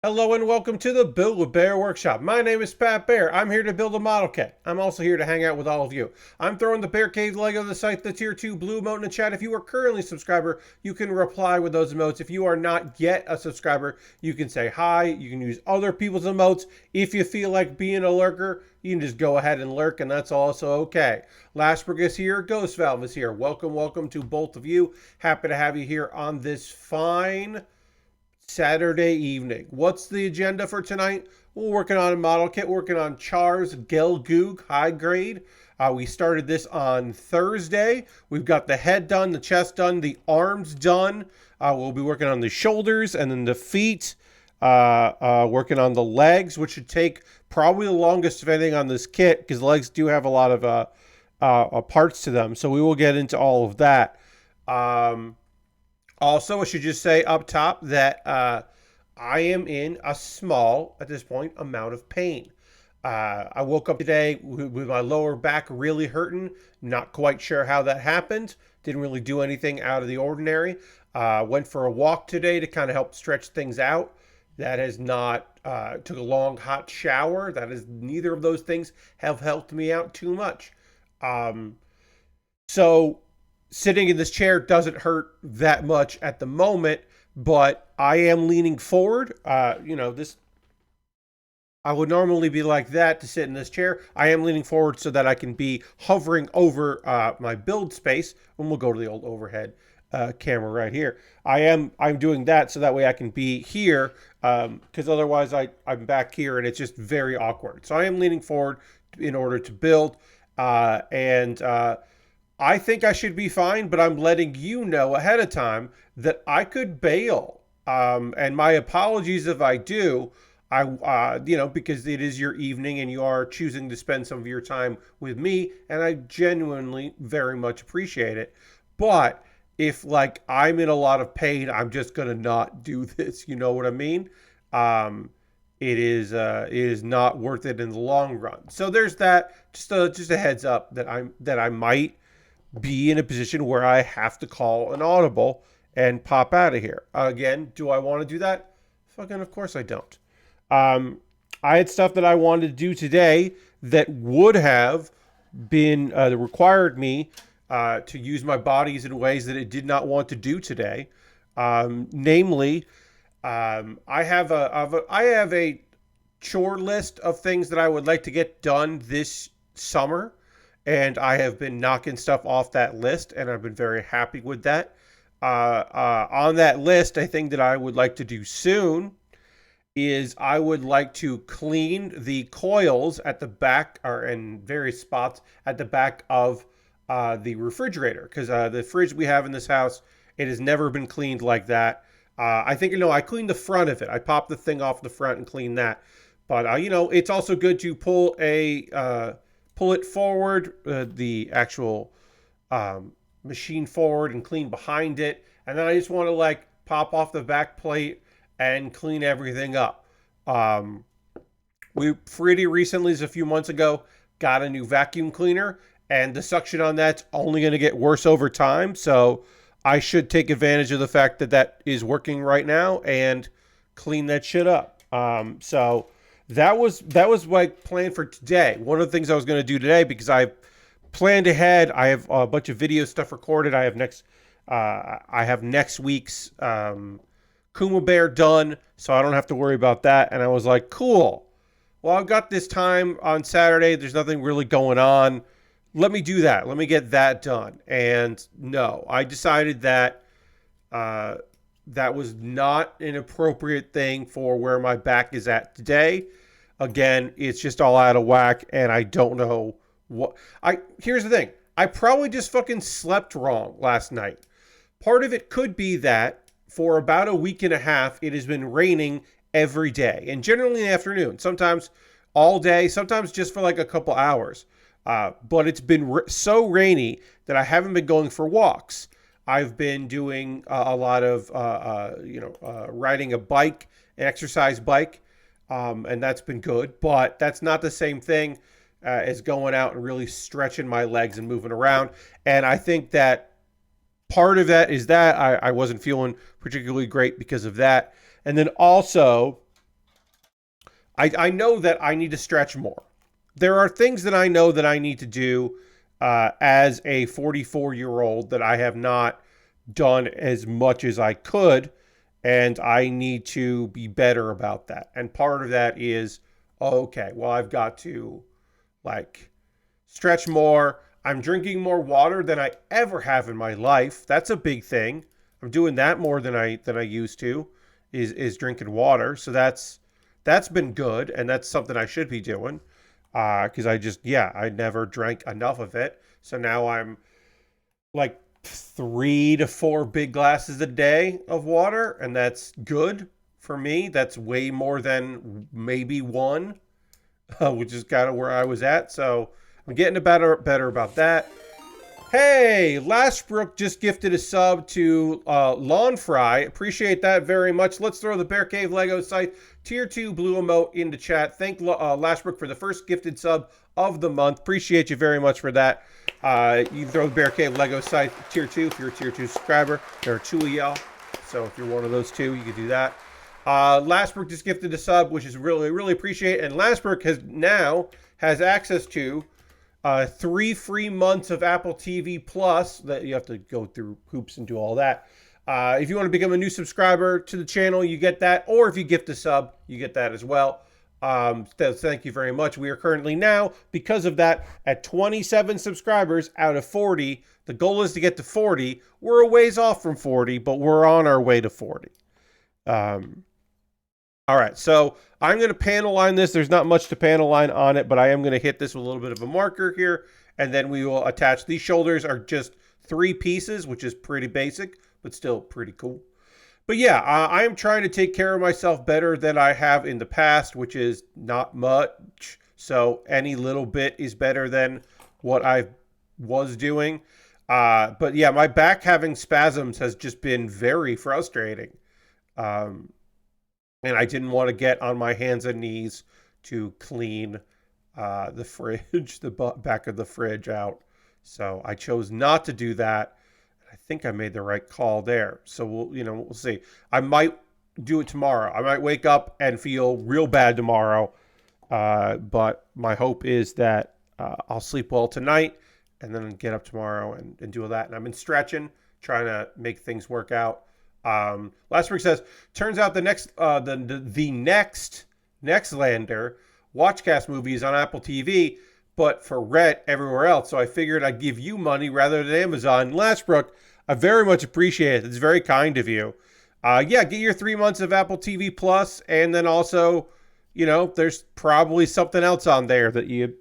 Hello and welcome to the Build with Bear Workshop. My name is Pat Bear. I'm here to build a model kit. I'm also here to hang out with all of you. I'm throwing the Bear Cave Lego of the site, the tier 2 blue emote in the chat. If you are currently a subscriber, you can reply with those emotes. If you are not yet a subscriber, you can say hi. You can use other people's emotes. If you feel like being a lurker, you can just go ahead and lurk, and that's also okay. Lashberg is here. Ghost Valve is here. Welcome to both of you. Happy to have you here on this fine Saturday evening. What's the agenda for tonight? We're working on a model kit, working on Char's Gelgoog high grade. We started this on Thursday. We've got the head done, the chest done, the arms done. We'll be working on the shoulders and then the feet. Working on the legs, which should take probably the longest of anything on this kit because the legs do have a lot of parts to them. So we will get into all of that. Also, I should just say up top that I am in a small, at this point, amount of pain. I woke up today with my lower back really hurting. Not quite sure how that happened. Didn't really do anything out of the ordinary. Went for a walk today to kind of help stretch things out. That has not, took a long hot shower. That is, neither of those things have helped me out too much. So sitting in this chair doesn't hurt that much at the moment, but I am leaning forward. This I would normally be like that to sit in this chair. I am leaning forward so that I can be hovering over my build space. And we'll go to the old overhead camera right here. I'm doing that so that way I can be here because otherwise I'm back here and it's just very awkward. So I am leaning forward in order to build I think I should be fine, but I'm letting you know ahead of time that I could bail. And my apologies if I do. Because it is your evening and you are choosing to spend some of your time with me, and I genuinely very much appreciate it. But if I'm in a lot of pain, I'm just gonna not do this. You know what I mean? It is not worth it in the long run. So there's that. Just a heads up that I might be in a position where I have to call an audible and pop out of here. Again, do I want to do that? Fucking of course I don't. I had stuff that I wanted to do today that would have been required me to use my bodies in ways that it did not want to do today. Namely, I have a chore list of things that I would like to get done this summer. And I have been knocking stuff off that list, and I've been very happy with that. On that list, I think that I would like to do soon is I would like to clean the coils at the back or in various spots at the back of the refrigerator because the fridge we have in this house, it has never been cleaned like that. I cleaned the front of it. I popped the thing off the front and cleaned that. But, it's also good to pull it forward, the actual machine forward and clean behind it. And then I just want to pop off the back plate and clean everything up. We pretty recently, a few months ago, got a new vacuum cleaner, and the suction on that's only going to get worse over time. So I should take advantage of the fact that that is working right now and clean that shit up. So that was my plan for today. One of the things I was going to do today, because I planned ahead, I have a bunch of video stuff recorded. I have next week's Kuma Baer done, so I don't have to worry about that. And I was like, cool. Well, I've got this time on Saturday. There's nothing really going on. Let me do that. Let me get that done. And no, I decided that that was not an appropriate thing for where my back is at today. Again, it's just all out of whack, and I don't know what. Here's the thing. I probably just fucking slept wrong last night. Part of it could be that for about a week and a half, it has been raining every day, and generally in the afternoon. Sometimes all day, sometimes just for a couple hours. But it's been so rainy that I haven't been going for walks. I've been doing a lot of, riding a bike, an exercise bike, and that's been good. But that's not the same thing as going out and really stretching my legs and moving around. And I think that part of that is that I wasn't feeling particularly great because of that. And then also, I know that I need to stretch more. There are things that I know that I need to do as a 44-year-old that I have not done as much as I could, and I need to be better about that. And part of that is, okay, well, I've got to like stretch more. I'm drinking more water than I ever have in my life. That's a big thing. I'm doing that more than I used to, is drinking water. So that's been good, and that's something I should be doing. Because I never drank enough of it. So now I'm like 3 to 4 big glasses a day of water, and that's good for me. That's way more than maybe one, which is kind of where I was at. So I'm getting better about that. Hey, Lashbrook just gifted a sub to Lawn Fry. Appreciate that very much. Let's throw the Bear Cave Lego site tier 2 blue emote into chat. Thank Lashbrook for the first gifted sub of the month. Appreciate you very much for that. You can throw the Bear Cave Lego site tier 2 if you're a tier 2 subscriber. There are 2 of y'all. So if you're one of those 2, you can do that. Lashbrook just gifted a sub, which is really appreciate. And Lashbrook has access to 3 free months of Apple TV Plus. That you have to go through hoops and do all that. If you want to become a new subscriber to the channel, you get that. Or if you gift a sub, you get that as well. Thank you very much. We are currently now, because of that, at 27 subscribers out of 40. The goal is to get to 40. We're a ways off from 40, but we're on our way to 40. All right, so I'm going to panel line this. There's not much to panel line on it, but I am going to hit this with a little bit of a marker here, and then we will attach. These shoulders are just 3 pieces, which is pretty basic, but still pretty cool. But yeah, I am trying to take care of myself better than I have in the past, which is not much. So any little bit is better than what I was doing. But yeah, my back having spasms has just been very frustrating. And I didn't want to get on my hands and knees to clean the fridge, the back of the fridge out. So I chose not to do that. I think I made the right call there. So we'll see. I might do it tomorrow. I might wake up and feel real bad tomorrow. But my hope is that I'll sleep well tonight and then get up tomorrow and do all that. And I've been stretching, trying to make things work out. Last week says, turns out the next Nextlander Watchcast movie is on Apple TV, but for rent everywhere else. So I figured I'd give you money rather than Amazon. Lashbrook, I very much appreciate it. It's very kind of you. Yeah, get your 3 months of Apple TV Plus, and then also, there's probably something else on there that you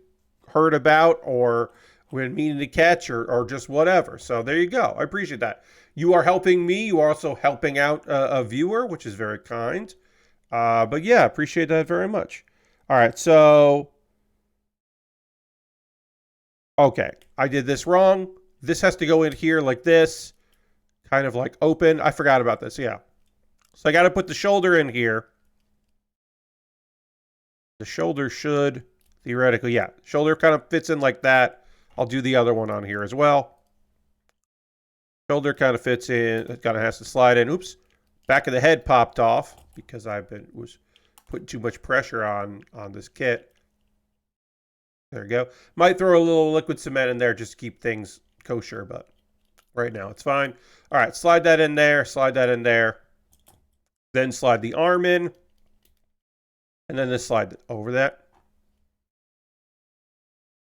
heard about or were meaning to catch or just whatever. So there you go. I appreciate that. You are helping me. You are also helping out a viewer, which is very kind. But yeah, appreciate that very much. All right, so okay, I did this wrong. This has to go in here like this, kind of like open. I forgot about this, yeah. So I got to put the shoulder in here. The shoulder should theoretically, yeah. Shoulder kind of fits in like that. I'll do the other one on here as well. Shoulder kind of fits in. It kind of has to slide in. Oops. Back of the head popped off because was putting too much pressure on this kit. There we go. Might throw a little liquid cement in there just to keep things kosher, but right now it's fine. All right, slide that in there. Slide that in there. Then slide the arm in. And then just slide over that.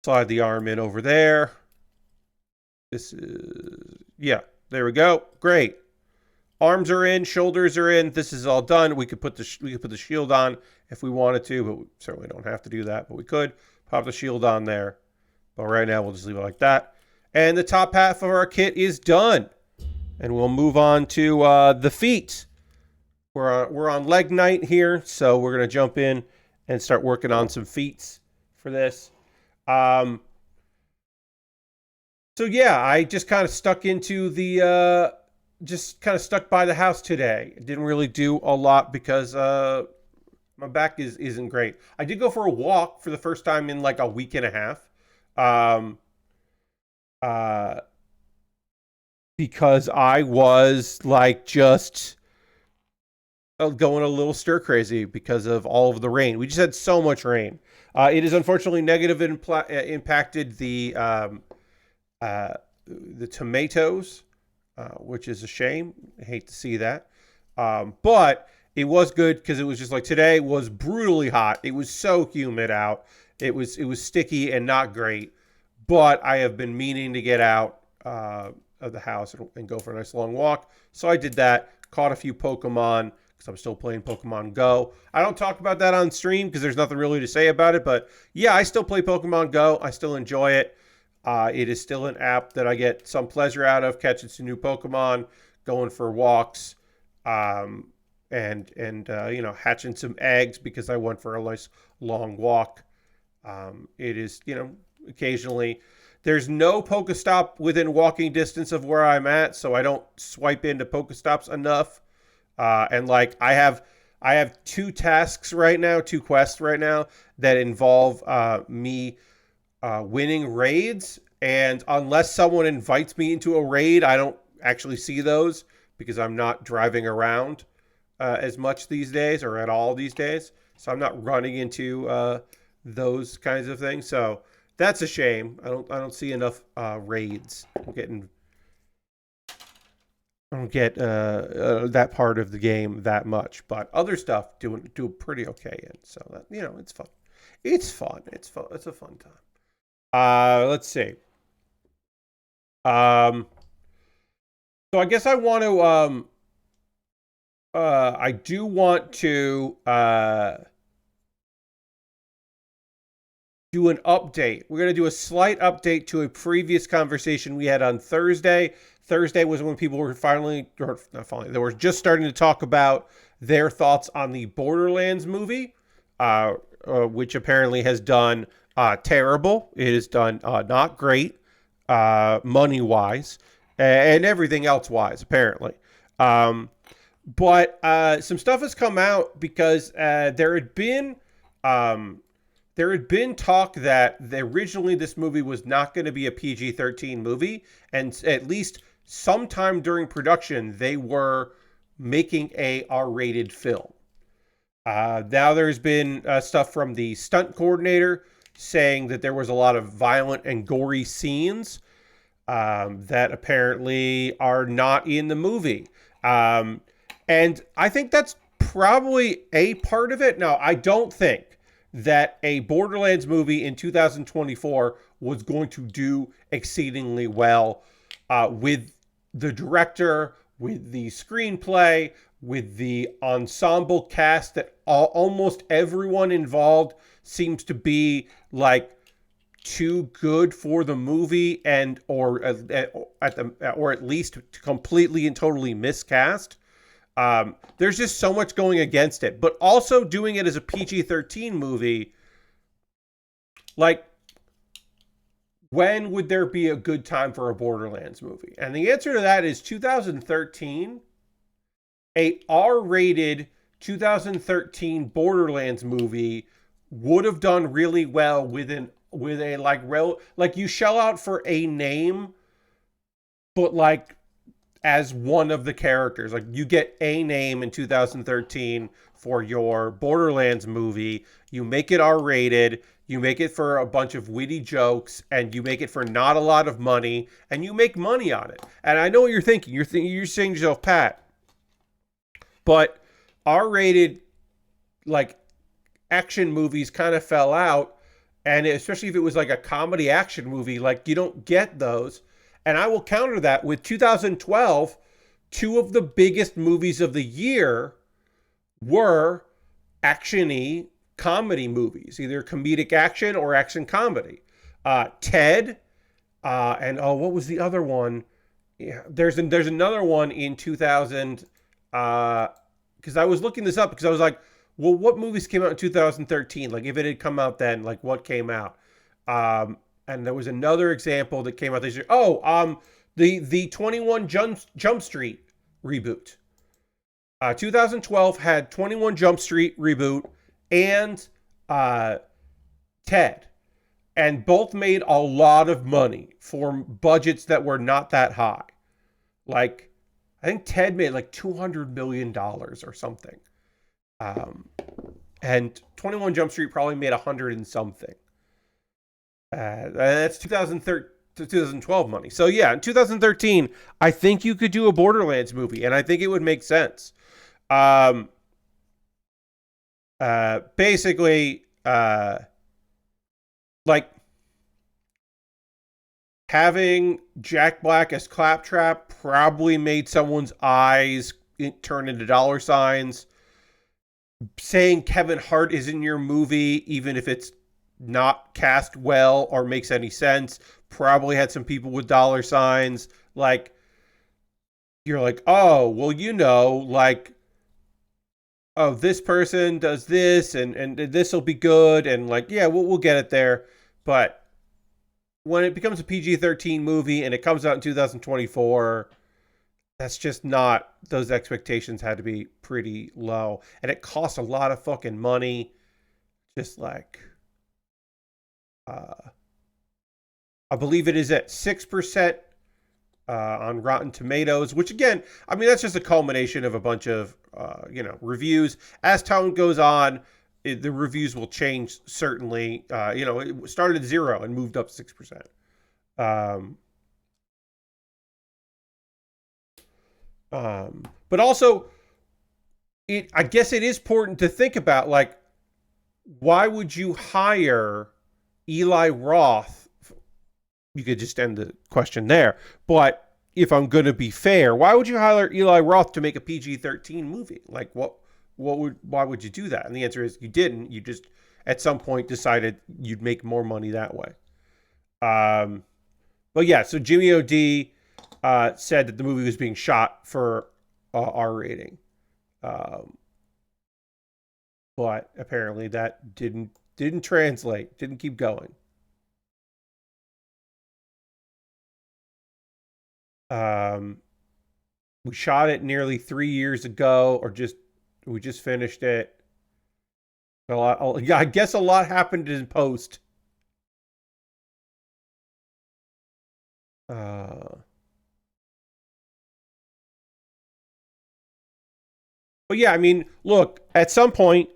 Slide the arm in over there. This is, yeah, there we go. Great. Arms are in, shoulders are in. This is all done. We could put the shield on if we wanted to, but we certainly don't have to do that. But we could pop the shield on there. But right now we'll just leave it like that. And the top half of our kit is done. And we'll move on to the feet. We're on leg night here, so we're gonna jump in and start working on some feet for this. So yeah, I just kind of stuck into the, just kind of stuck by the house today. Didn't really do a lot because my back isn't great. I did go for a walk for the first time in like a week and a half. Because I was like just going a little stir crazy because of all of the rain. We just had so much rain. It has unfortunately impacted uh, the tomatoes, which is a shame. I hate to see that. But it was good because it was just like today was brutally hot. It was so humid out. It was sticky and not great. But I have been meaning to get out of the house and go for a nice long walk. So I did that. Caught a few Pokemon because I'm still playing Pokemon Go. I don't talk about that on stream because there's nothing really to say about it. But yeah, I still play Pokemon Go. I still enjoy it. It is still an app that I get some pleasure out of, catching some new Pokemon, going for walks, and hatching some eggs because I went for a nice long walk. It is occasionally there's no Pokestop within walking distance of where I'm at, so I don't swipe into Pokestops enough. And like I have two tasks right now, two quests right now that involve me winning raids. And unless someone invites me into a raid, I don't actually see those because I'm not driving around as much these days or at all these days. So I'm not running into those kinds of things. So that's a shame. I don't see enough raids. I don't get that part of the game that much, but other stuff do pretty okay in. So that it's fun. It's fun. It's fun. It's a fun time. Let's see. Um, so I guess I want to I do want to do an update. We're going to do a slight update to a previous conversation we had on Thursday. Thursday was when people were they were just starting to talk about their thoughts on the Borderlands movie, which apparently has done terrible. It has done not great, money wise, and everything else wise, apparently. But some stuff has come out because there had been talk that originally this movie was not going to be a PG-13 movie, and at least sometime during production they were making a R-rated film. Now there's been stuff from the stunt coordinator saying that there was a lot of violent and gory scenes that apparently are not in the movie. And I think that's probably a part of it. Now, I don't think that a Borderlands movie in 2024 was going to do exceedingly well with the director, with the screenplay, with the ensemble cast that almost everyone involved seems to be like too good for the movie and or at least completely and totally miscast. There's just so much going against it, but also doing it as a PG-13 movie. Like, when would there be a good time for a Borderlands movie? And the answer to that is 2013. A R-rated 2013 Borderlands movie would have done really well with a like you shell out for a name, but like as one of the characters. Like you get a name in 2013 for your Borderlands movie. You make it R-rated. You make it for a bunch of witty jokes, and you make it for not a lot of money, and you make money on it. And I know what you're thinking. You're saying to yourself, Pat, but R-rated like action movies kind of fell out, and especially if it was like a comedy action movie, like you don't get those. And I will counter that with 2012. Two of the biggest movies of the year were action-y comedy movies, either comedic action or action comedy. Ted, and what was the other one? Yeah, there's another one in 2000. Because I was looking this up because I was like, well, what movies came out in 2013? Like, if it had come out then, like, what came out? And there was another example that came out this year. The 21 Jump Street reboot. 2012 had 21 Jump Street reboot and Ted. And both made a lot of money for budgets that were not that high. Like, I think Ted made like $200 million or something. Um, and 21 Jump Street probably made 100 and something. That's 2013 to 2012 money. So yeah, in 2013, I think you could do a Borderlands movie, and I think it would make sense. Um, Basically, like having Jack Black as Claptrap probably made someone's eyes turn into dollar signs. Saying Kevin Hart is in your movie, even if it's not cast well or makes any sense, probably had some people with dollar signs. Like, you're like, oh, well, like, oh, this person does this and this will be good. And like, yeah, we'll get it there. But when it becomes a PG-13 movie and it comes out in 2024, that's just not, those expectations had to be pretty low. And it costs a lot of fucking money. Just like, I believe it is at 6% on Rotten Tomatoes, which again, I mean, that's just a culmination of a bunch of, reviews. As time goes on, the reviews will change, certainly. It started at 0 and moved up 6%. But also, I guess it is important to think about, like, why would you hire Eli Roth? You could just end the question there. But if I'm going to be fair, why would you hire Eli Roth to make a PG-13 movie? Like, why would you do that? And the answer is you didn't. You just, at some point, decided you'd make more money that way. But yeah, so Jimmy O.D. Said that the movie was being shot for R rating. But apparently that didn't translate, didn't keep going. We shot it nearly 3 years ago, we just finished it. I guess a lot happened in post. But yeah, I mean, look, at some point,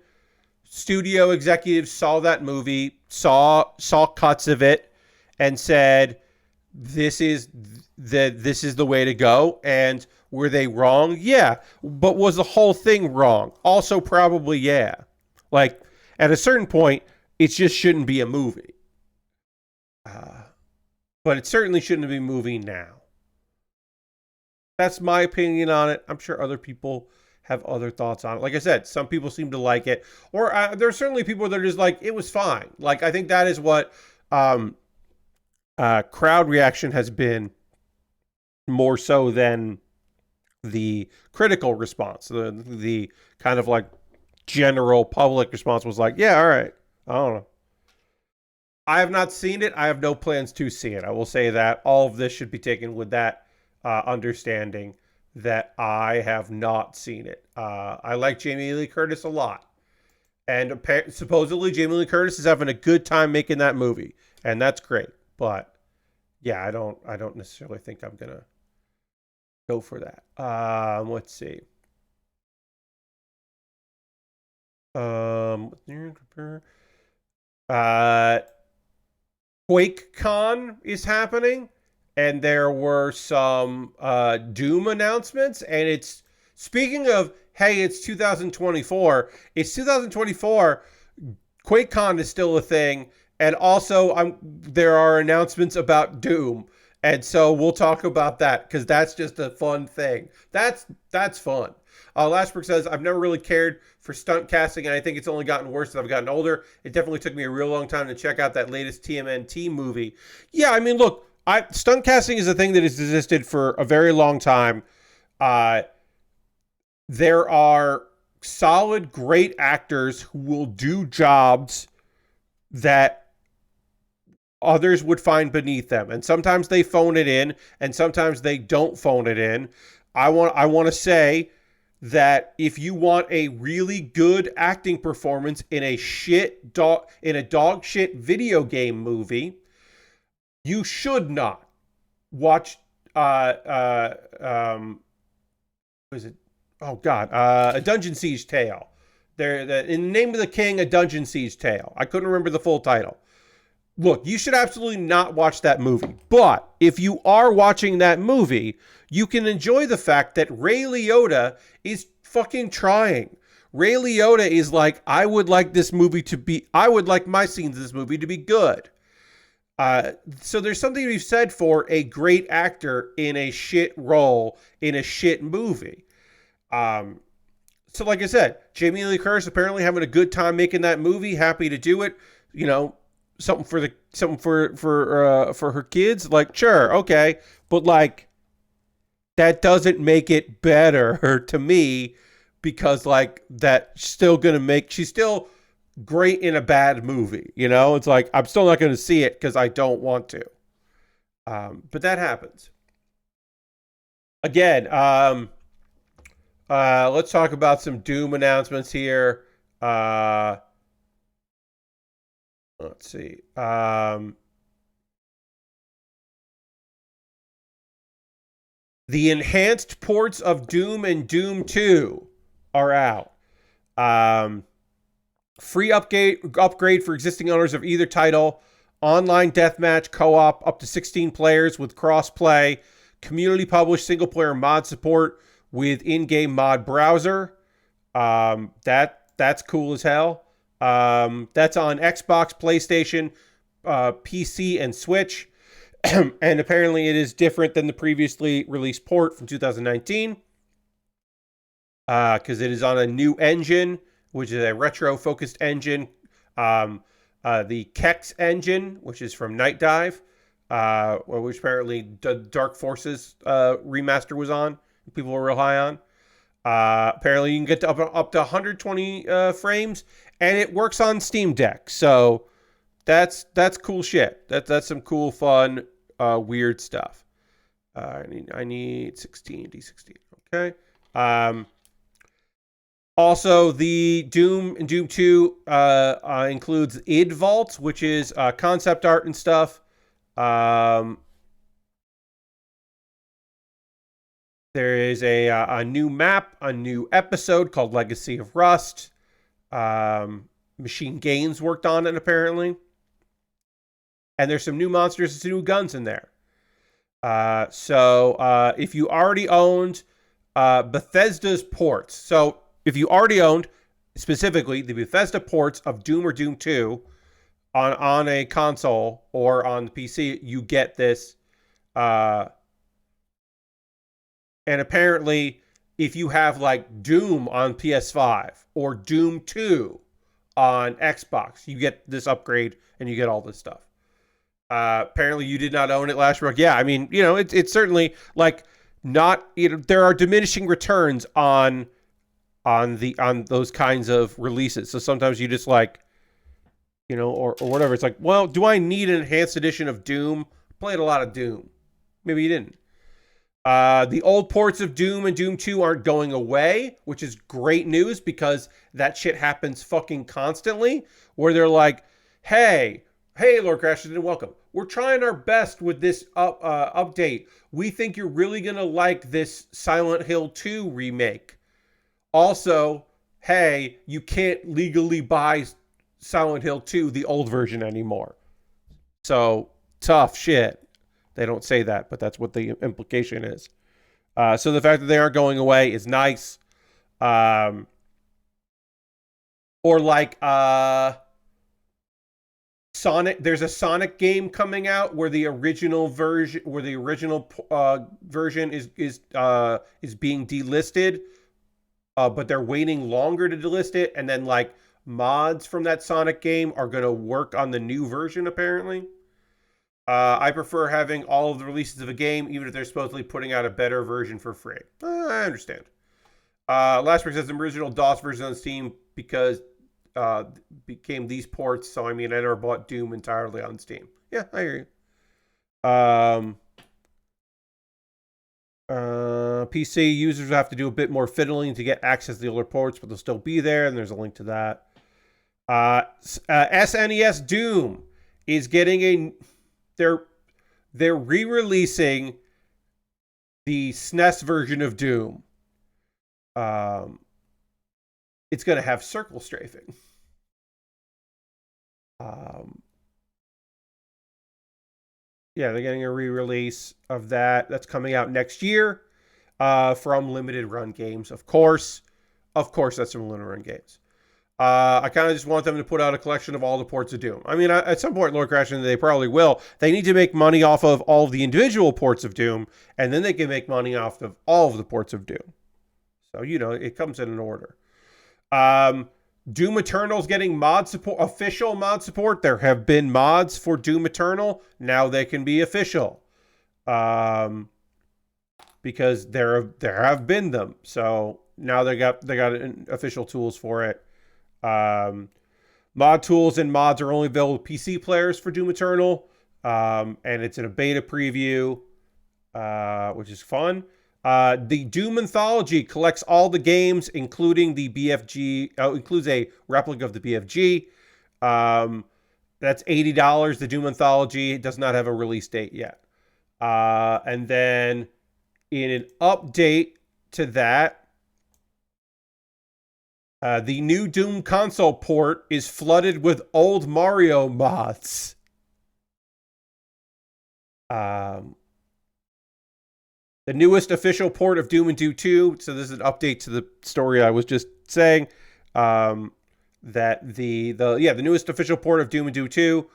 studio executives saw that movie, saw cuts of it, and said, "This is the way to go." And were they wrong? Yeah, but was the whole thing wrong? Also, probably yeah. Like, at a certain point, it just shouldn't be a movie. But it certainly shouldn't be a movie now. That's my opinion on it. I'm sure other people have other thoughts on it. Like I said, some people seem to like it, or there are certainly people that are just like, it was fine. Like, I think that is what crowd reaction has been, more so than the critical response. The kind of like general public response was like, yeah, all right. I don't know. I have not seen it. I have no plans to see it. I will say that all of this should be taken with that understanding that I have not seen it. I like Jamie Lee Curtis a lot. And supposedly Jamie Lee Curtis is having a good time making that movie. And that's great. But yeah, I don't necessarily think I'm going to go for that. Let's see. QuakeCon is happening, and there were some Doom announcements. And it's, speaking of, hey, it's 2024. It's 2024. QuakeCon is still a thing, and also there are announcements about Doom, and so we'll talk about that because that's just a fun thing. That's fun. Lashbrook says, I've never really cared for stunt casting, and I think it's only gotten worse as I've gotten older. It definitely took me a real long time to check out that latest TMNT movie. Yeah, I mean, look, stunt casting is a thing that has existed for a very long time. There are solid, great actors who will do jobs that others would find beneath them. And sometimes they phone it in, and sometimes they don't phone it in. I want to say that if you want a really good acting performance in a dog shit video game movie, you should not watch Was it? Oh God, a Dungeon Siege Tale. There, in the name of the king, a Dungeon Siege Tale. I couldn't remember the full title. Look, you should absolutely not watch that movie. But if you are watching that movie, you can enjoy the fact that Ray Liotta is fucking trying. Ray Liotta is like, I would like my scenes in this movie to be good. So there's something to be said for a great actor in a shit role in a shit movie. So like I said, Jamie Lee Curtis apparently having a good time making that movie, happy to do it. You know, something for her kids. Like, sure, okay, but like that doesn't make it better to me because like that's still gonna make she's still great in a bad movie. You know, it's like I'm still not gonna see it because I don't want to. But that happens again. Let's talk about some Doom announcements here. Let's see. The enhanced ports of Doom and Doom 2 are out. Um, Free upgrade for existing owners of either title. Online deathmatch co-op up to 16 players with cross-play. Community published single-player mod support with in-game mod browser. That's cool as hell. That's on Xbox, PlayStation, PC, and Switch. And apparently it is different than the previously released port from 2019 because it is on a new engine, which is a retro-focused engine. The Kex engine, which is from Night Dive, which apparently Dark Forces remaster was on. People were real high on. Apparently, you can get to up to 120 frames, and it works on Steam Deck. So that's cool shit. That's some cool, fun, weird stuff. I need 16 D16. Okay. Also, the Doom and Doom 2 includes id vaults, which is concept art and stuff. There is a new map, a new episode called Legacy of Rust. Machine Games worked on it, apparently. And there's some new monsters and some new guns in there. So if you already owned Bethesda's ports, so if you already owned specifically the Bethesda ports of Doom or Doom 2 on a console or on the PC, you get this. And apparently, if you have like Doom on PS5 or Doom 2 on Xbox, you get this upgrade and you get all this stuff. Apparently, you did not own it last year. Yeah, I mean, you know, it's certainly like not. You know, there are diminishing returns on those kinds of releases. So sometimes you just like, you know, or whatever. It's like, well, do I need an enhanced edition of Doom? Played a lot of Doom. Maybe you didn't. The old ports of Doom and Doom 2 aren't going away, which is great news because that shit happens fucking constantly. Where they're like, hey, Lord Crashers, and welcome. We're trying our best with this update. We think you're really going to like this Silent Hill 2 remake. Also, hey, you can't legally buy Silent Hill 2, the old version, anymore. So, tough shit. They don't say that, but that's what the implication is. So the fact that they aren't going away is nice. Or like Sonic, there's a Sonic game coming out where the original version is being delisted, but they're waiting longer to delist it, and then like mods from that Sonic game are going to work on the new version apparently. I prefer having all of the releases of a game, even if they're supposedly putting out a better version for free. I understand. Last week says the original DOS version on Steam because became these ports. So I mean, I never bought Doom entirely on Steam. Yeah, I hear you. PC users have to do a bit more fiddling to get access to the older ports, but they'll still be there, and there's a link to that. SNES Doom is getting they're re-releasing the SNES version of Doom. Um, it's going to have circle strafing. Um, yeah, they're getting a re-release of that. That's coming out next year from limited run games, of course. Of course, that's from limited run games. I kind of just want them to put out a collection of all the ports of Doom. I mean, at some point, Lord Crashing, they probably will. They need to make money off of all of the individual ports of Doom, and then they can make money off of all of the ports of Doom. So, it comes in an order. Doom Eternal's getting mod support, official mod support. There have been mods for Doom Eternal. Now they can be official. Because there have been them. So now they got official tools for it. Mod tools and mods are only available to PC players for Doom Eternal. And it's in a beta preview, which is fun. The Doom Anthology collects all the games, including the BFG. Includes a replica of the BFG. That's $80. The Doom Anthology does not have a release date yet. And then in an update to that, the new Doom console port is flooded with old Mario mods. The newest official port of Doom and Doom 2. So this is an update to the story I was just saying. That the newest official port of Doom and Doom 2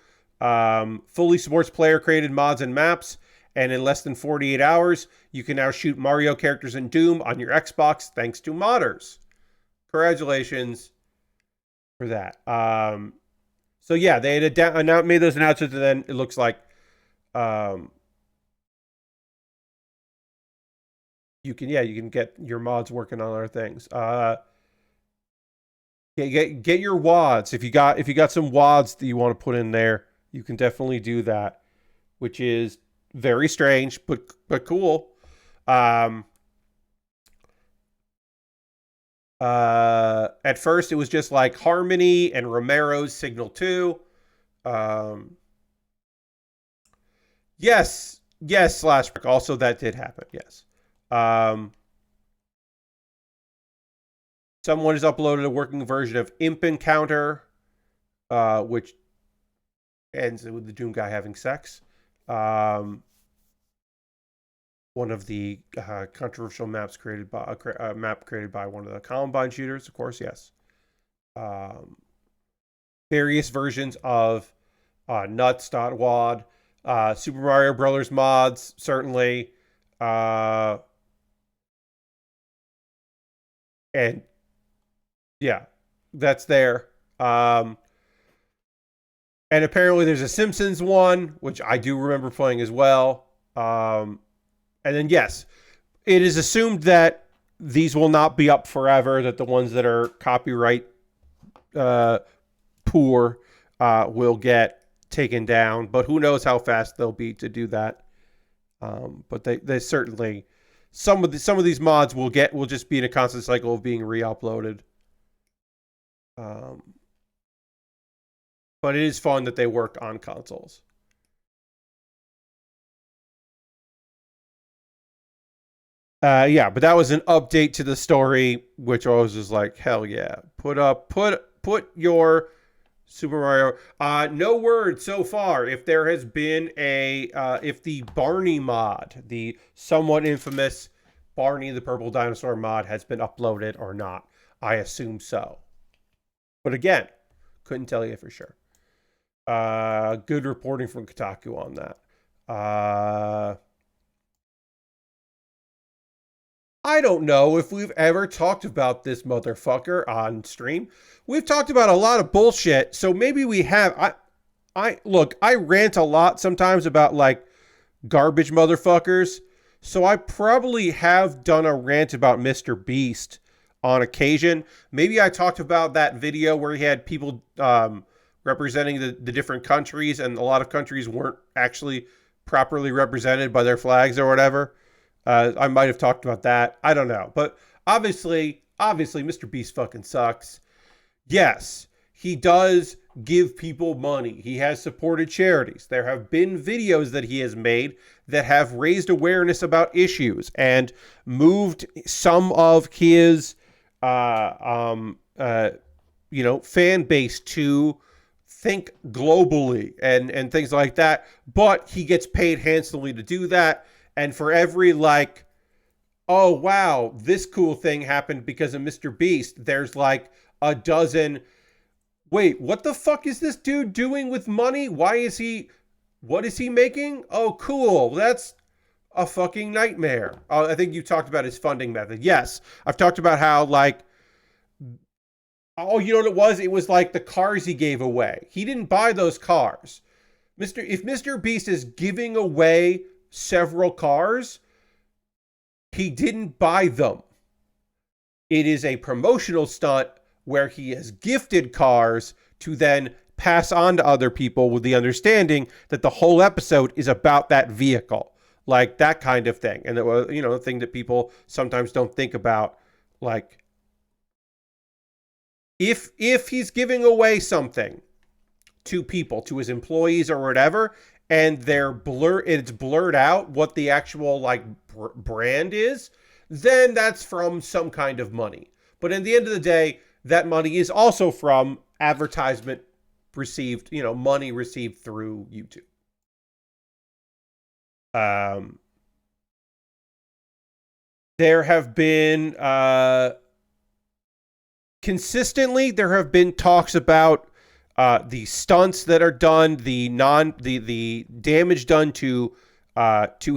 fully supports player-created mods and maps. And in less than 48 hours, you can now shoot Mario characters in Doom on your Xbox thanks to modders. Congratulations for that. So yeah, they had made those announcements, and then it looks like you can get your mods working on other things. Get your WADs. If you got some WADs that you want to put in there, you can definitely do that, which is very strange, but cool. At first, it was just like Harmony and Romero's Signal 2. Yes, Slash. Also, that did happen. Yes. Someone has uploaded a working version of Imp Encounter, which ends with the Doom guy having sex. One of the controversial maps created by map created by one of the Columbine shooters, of course. Yes. Various versions of nuts.wad, Super Mario Brothers mods, certainly. And yeah, that's there. And apparently there's a Simpsons one, which I do remember playing as well. And then, yes, it is assumed that these will not be up forever, that the ones that are copyright poor will get taken down. But who knows how fast they'll be to do that. But they certainly, some of these mods will just be in a constant cycle of being re-uploaded. But it is fun that they work on consoles. Yeah, but that was an update to the story, which I was just like, hell yeah. Put your Super Mario. No word so far if there has been if the Barney mod, the somewhat infamous Barney the Purple Dinosaur mod, has been uploaded or not. I assume so. But again, couldn't tell you for sure. Good reporting from Kotaku on that. I don't know if we've ever talked about this motherfucker on stream. We've talked about a lot of bullshit, so maybe we have. I rant a lot sometimes about like garbage motherfuckers. So I probably have done a rant about Mr. Beast on occasion. Maybe I talked about that video where he had people representing the different countries, and a lot of countries weren't actually properly represented by their flags or whatever. I might have talked about that. I don't know. But obviously, Mr. Beast fucking sucks. Yes, he does give people money. He has supported charities. There have been videos that he has made that have raised awareness about issues and moved some of his, fan base to think globally and things like that. But he gets paid handsomely to do that. And for every like, oh wow, this cool thing happened because of Mr. Beast, there's like a dozen. Wait, what the fuck is this dude doing with money? What is he making? Oh, cool. That's a fucking nightmare. I think you talked about his funding method. Yes, I've talked about how, like, oh, you know what it was? It was like the cars he gave away. He didn't buy those cars. If Mr. Beast is giving away several cars, he didn't buy them. It is a promotional stunt where he has gifted cars to then pass on to other people with the understanding that the whole episode is about that vehicle, like that kind of thing. And that was, the thing that people sometimes don't think about, like if he's giving away something to people, to his employees or whatever, and it's blurred out what the actual like brand is, then that's from some kind of money. But at the end of the day, that money is also from advertisement received, money received through YouTube. There have been consistently there have been talks about the stunts that are done, the damage done to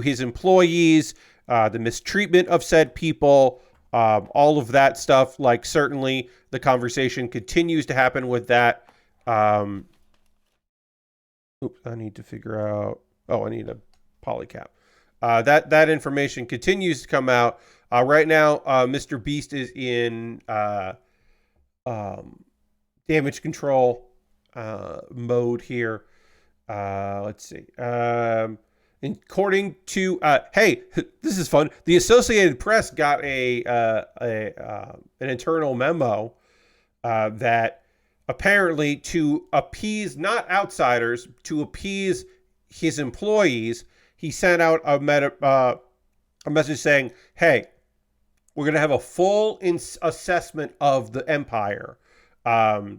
his employees, the mistreatment of said people, all of that stuff. Like, certainly the conversation continues to happen with that. I need to figure out. Oh, I need a polycap. That information continues to come out. Right now, Mr. Beast is in damage control mode here. Let's see. According to hey, this is fun. The Associated Press got an internal memo that apparently, to appease not outsiders, to appease his employees, he sent out a message saying, "Hey, we're going to have a full assessment of the empire. We're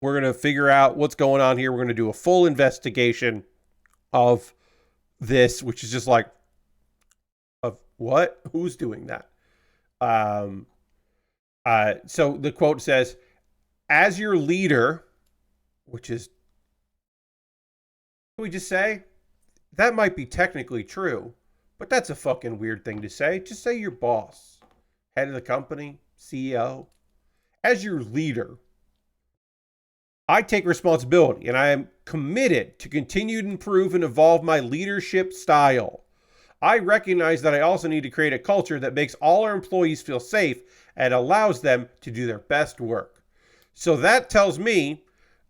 going to figure out what's going on here. We're going to do a full investigation of this," which is just like, of what? Who's doing that? So the quote says, "As your leader," which is, can we just say, that might be technically true, but that's a fucking weird thing to say. Just say your boss, head of the company, CEO. As your leader, I take responsibility, and I am committed to continue to improve and evolve my leadership style. I recognize that I also need to create a culture that makes all our employees feel safe and allows them to do their best work. So that tells me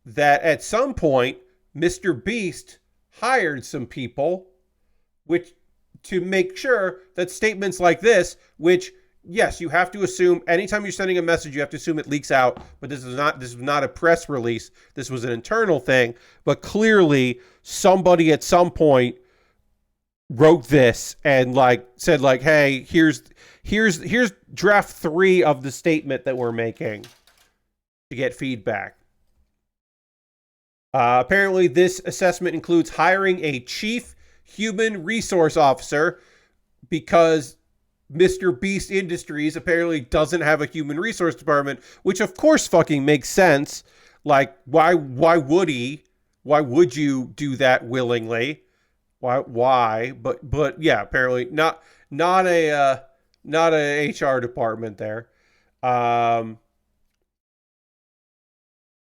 that at some point, Mr. Beast hired some people which to make sure that statements like this, which, yes, you have to assume anytime you're sending a message, you have to assume it leaks out. But this was not a press release. This was an internal thing. But clearly, somebody at some point wrote this and said, "Hey, here's draft 3 of the statement that we're making," to get feedback. Apparently, this assessment includes hiring a chief human resource officer, because Mr. Beast Industries apparently doesn't have a human resource department, which of course fucking makes sense. Like, why would he? Why would you do that willingly? Why? But yeah, apparently not a HR department there.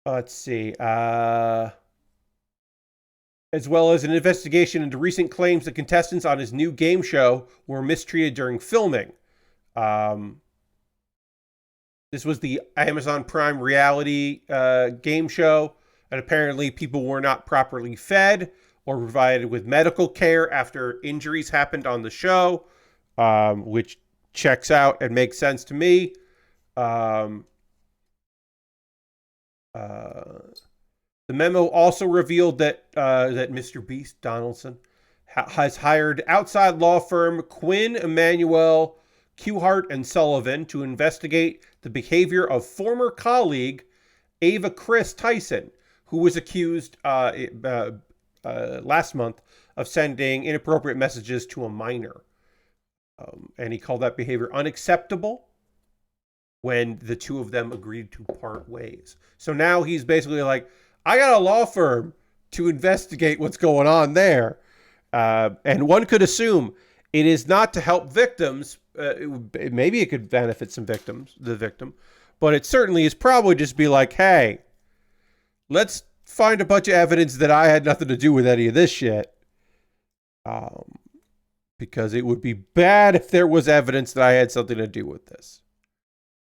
Let's see. As well as an investigation into recent claims that contestants on his new game show were mistreated during filming. This was the Amazon Prime reality game show, and apparently people were not properly fed or provided with medical care after injuries happened on the show, which checks out and makes sense to me. The memo also revealed that Mr. Beast Donaldson has hired outside law firm Quinn Emanuel Quhart and Sullivan to investigate the behavior of former colleague Ava Chris Tyson, who was accused last month of sending inappropriate messages to a minor. And he called that behavior unacceptable when the two of them agreed to part ways. So now he's basically like, I got a law firm to investigate what's going on there. And one could assume it is not to help victims. Maybe it could benefit the victim, but it certainly is probably just be like, hey, let's find a bunch of evidence that I had nothing to do with any of this shit. Because it would be bad if there was evidence that I had something to do with this.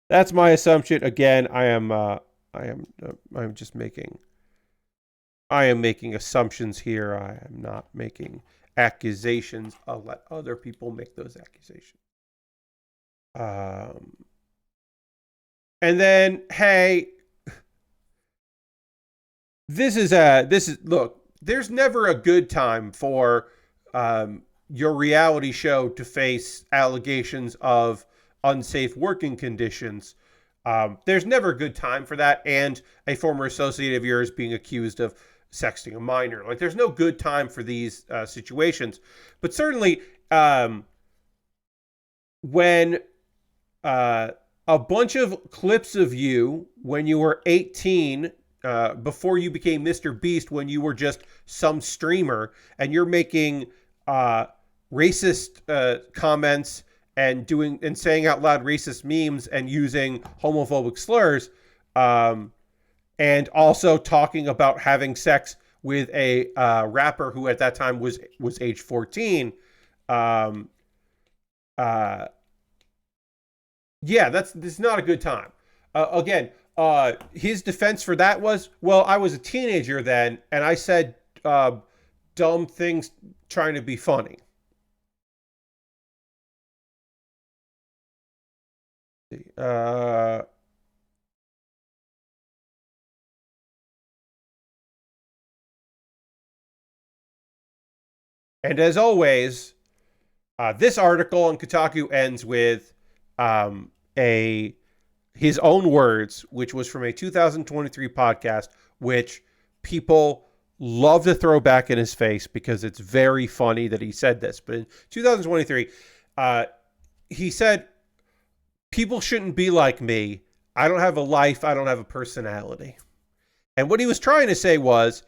That's my assumption. Again, I am making assumptions here. I am not making accusations. I'll let other people make those accusations. And then, hey, look, there's never a good time for your reality show to face allegations of unsafe working conditions. There's never a good time for that, and a former associate of yours being accused of sexting a minor. Like, there's no good time for these situations. But certainly, when a bunch of clips of you when you were 18, before you became Mr. Beast, when you were just some streamer, and you're making racist comments and saying out loud racist memes and using homophobic slurs, and also talking about having sex with a rapper who at that time was age 14. Yeah, that's not a good time. Again, his defense for that was, well, I was a teenager then, and I said dumb things trying to be funny. And as always, this article on Kotaku ends with his own words, which was from a 2023 podcast, which people love to throw back in his face because it's very funny that he said this. But in 2023, he said, people shouldn't be like me. I don't have a life. I don't have a personality. And what he was trying to say was,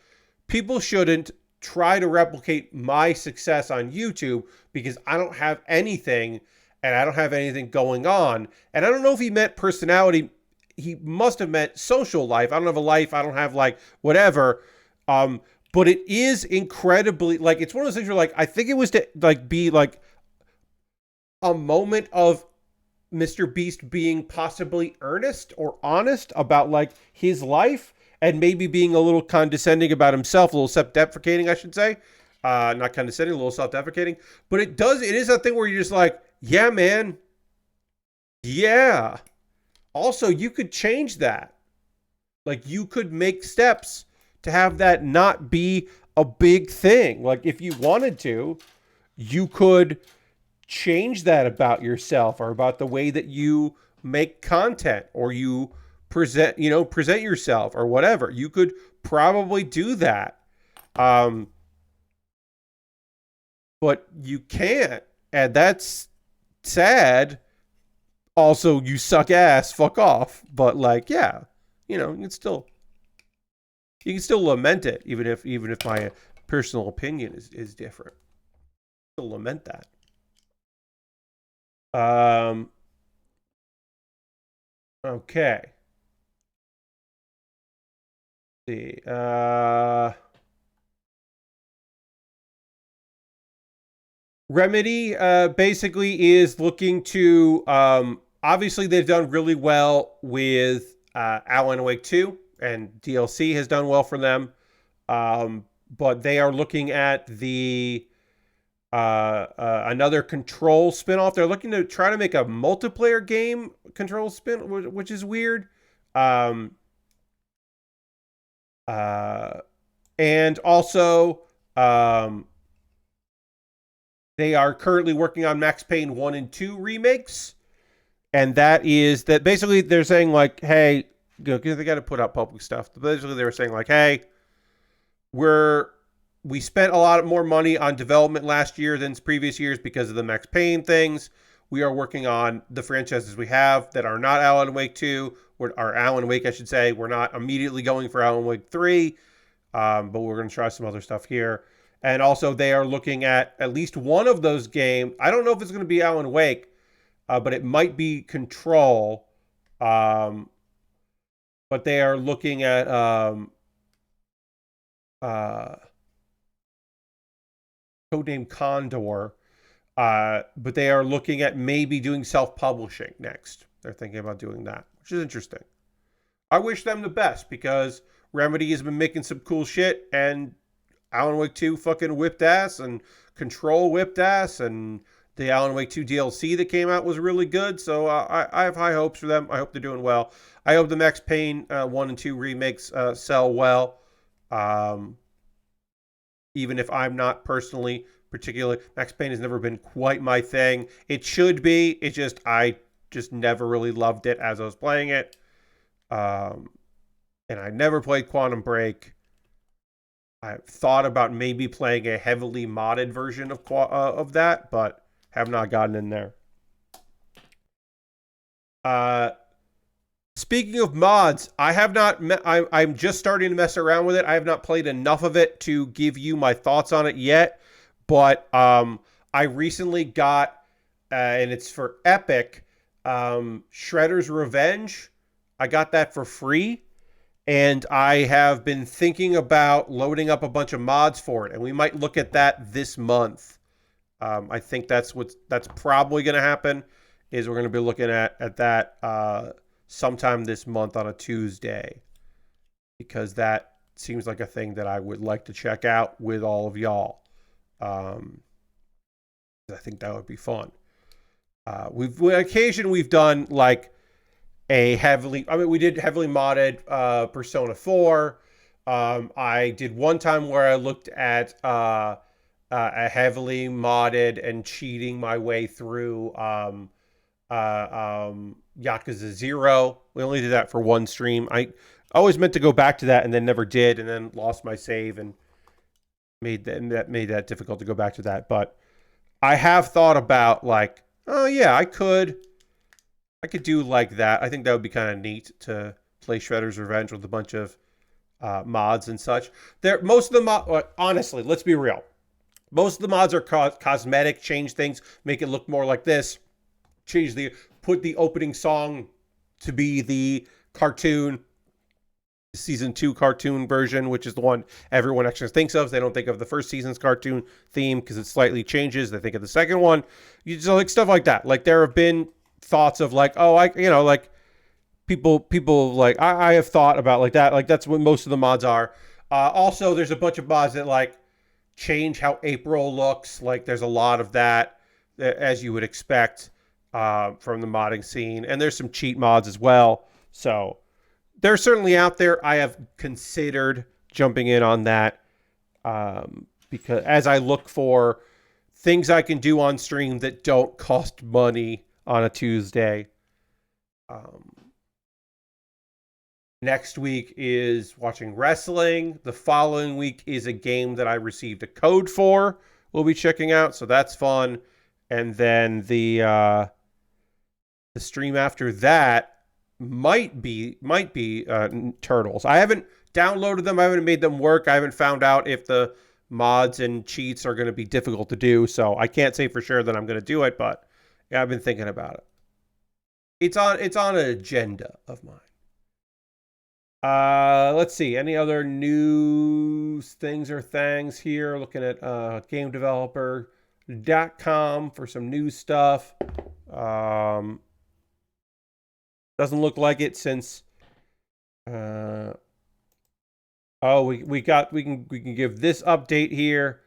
people shouldn't try to replicate my success on YouTube because I don't have anything and I don't have anything going on. And I don't know if he meant personality. He must have meant social life. I don't have a life. I don't have like whatever. But it is incredibly, like, it's one of those things where, like, I think it was to like be like a moment of Mr. Beast being possibly earnest or honest about like his life, and maybe being a little condescending about himself, a little self-deprecating, I should say. Not condescending, a little self-deprecating. But it is that thing where you're just like, yeah, man. Yeah. Also, you could change that. Like, you could make steps to have that not be a big thing. Like, if you wanted to, you could change that about yourself or about the way that you make content or you present yourself or whatever. You could probably do that. But you can't. And that's sad. Also, you suck ass, fuck off. But like, yeah, you can still lament it, even if my personal opinion is different. Still lament that. Okay. See. Remedy basically is looking to obviously they've done really well with Alan Wake 2, and DLC has done well for them. But they are looking at the another Control spinoff. They're looking to try to make a multiplayer game Control spin, which is weird. And also, um, they are currently working on Max Payne 1 and 2 remakes. And that is that basically they're saying, like, hey, because they got to put out public stuff. Basically, they were saying, like, hey, we spent a lot more money on development last year than previous years because of the Max Payne things. We are working on the franchises we have that are not Alan Wake 2, or Alan Wake, I should say. We're not immediately going for Alan Wake 3, but we're going to try some other stuff here. And also, they are looking at least one of those games. I don't know if it's going to be Alan Wake, but it might be Control. But they are looking at codename Condor. But they are looking at maybe doing self-publishing next. They're thinking about doing that, which is interesting. I wish them the best because Remedy has been making some cool shit, and Alan Wake 2 fucking whipped ass, and Control whipped ass, and the Alan Wake 2 DLC that came out was really good. So I have high hopes for them. I hope they're doing well. I hope the Max Payne 1 and 2 remakes sell well. Even if I'm not personally particularly, Max Payne has never been quite my thing. It should be. I just never really loved it as I was playing it. And I never played Quantum Break. I thought about maybe playing a heavily modded version of that, but have not gotten in there. Speaking of mods, I have not. I'm just starting to mess around with it. I have not played enough of it to give you my thoughts on it yet. But I recently got, and it's for Epic, Shredder's Revenge. I got that for free. And I have been thinking about loading up a bunch of mods for it. And we might look at that this month. I think that's probably going to happen, is we're going to be looking at that sometime this month on a Tuesday, because that seems like a thing that I would like to check out with all of y'all. I think that would be fun. We've done like we did heavily modded Persona 4. I did one time where I looked at a heavily modded and cheating my way through Yakuza 0. We only did that for one stream. I always meant to go back to that and then never did, and then lost my save and made that difficult to go back to that. But I have thought about, like, oh yeah, I could do like that. I think that would be kind of neat to play Shredder's Revenge with a bunch of mods and such. Most of the honestly, let's be real. Most of the mods are cosmetic, change things, make it look more like this. Put the opening song to be the cartoon, season 2 cartoon version, which is the one everyone actually thinks of. They don't think of the first season's cartoon theme because it slightly changes. They think of the second one. You just like stuff like that. Like, there have been thoughts of like, oh, like people like I have thought about like that. Like, that's what most of the mods are. Also, there's a bunch of mods that like change how April looks. Like, there's a lot of that, as you would expect from the modding scene. And there's some cheat mods as well. So they're certainly out there. I have considered jumping in on that because as I look for things I can do on stream that don't cost money on a Tuesday. Next week is watching wrestling. The following week is a game that I received a code for. We'll be checking out, so that's fun. And then the stream after that might be Turtles. I haven't downloaded them. I haven't made them work. I haven't found out if the mods and cheats are going to be difficult to do. So I can't say for sure that I'm going to do it, but yeah, I've been thinking about it. It's on an agenda of mine. Let's see. Any other news things or things here? Looking at gamedeveloper.com for some news stuff. Doesn't look like it since we can give this update here.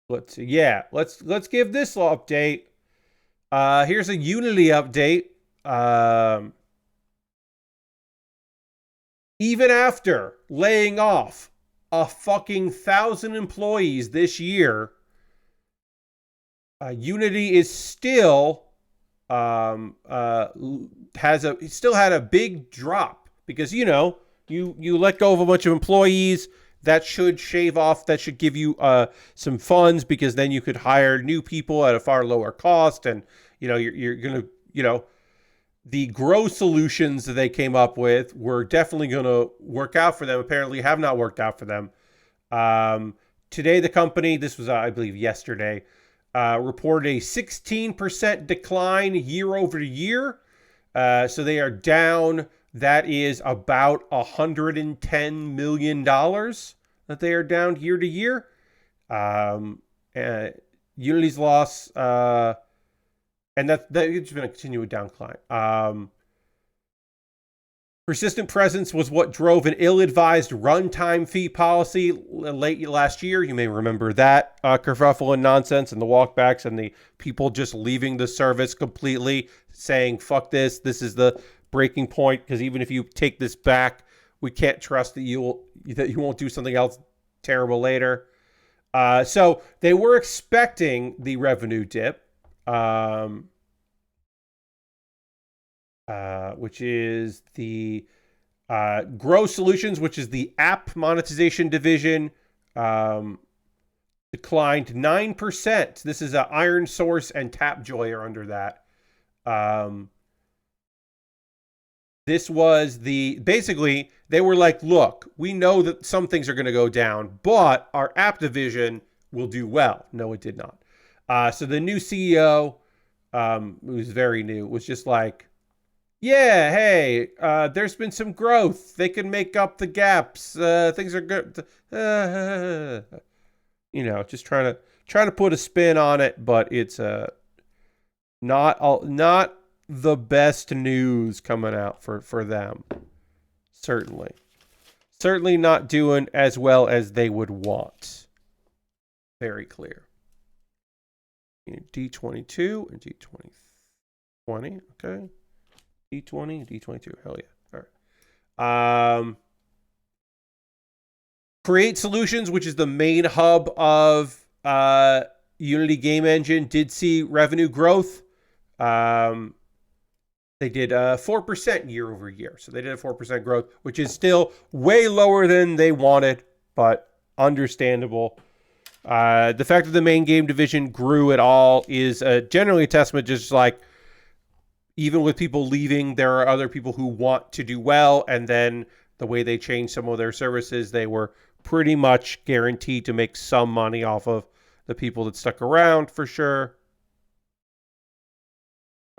Let's see. Yeah, let's give this update. Here's a Unity update. Even after laying off a fucking 1,000 employees this year, Unity is still still had a big drop because you let go of a bunch of employees. That should shave off. That should give you some funds because then you could hire new people at a far lower cost, and you're gonna the grow solutions that they came up with were definitely going to work out for them. Apparently, have not worked out for them. Today, the company, this was, I believe, yesterday, reported a 16% decline year over year. So they are down. That is about $110 million that they are down year to year. Unity's loss, and that's going to continue a downcline. Persistent presence was what drove an ill-advised runtime fee policy late last year. You may remember that kerfuffle and nonsense and the walkbacks and the people just leaving the service completely, saying, fuck this, this is the breaking point, because even if you take this back, we can't trust that you won't do something else terrible later. So they were expecting the revenue dip, which is the Grow Solutions, which is the app monetization division, declined 9%. This is Iron Source and Tapjoy are under that. This was basically, they were like, look, we know that some things are going to go down, but our app division will do well. No, it did not. So the new CEO, who's very new, was just like, yeah, hey, there's been some growth. They can make up the gaps. Things are good. Just trying to put a spin on it, but it's not the best news coming out for them. Certainly not doing as well as they would want. Very clear. D22 and D20. Okay. D20, D22. Hell yeah. All right. Create Solutions, which is the main hub of Unity Game Engine, did see revenue growth. They did 4% year over year. So they did a 4% growth, which is still way lower than they wanted, but understandable. The fact that the main game division grew at all is generally a testament, just like, even with people leaving, there are other people who want to do well. And then the way they changed some of their services, they were pretty much guaranteed to make some money off of the people that stuck around for sure.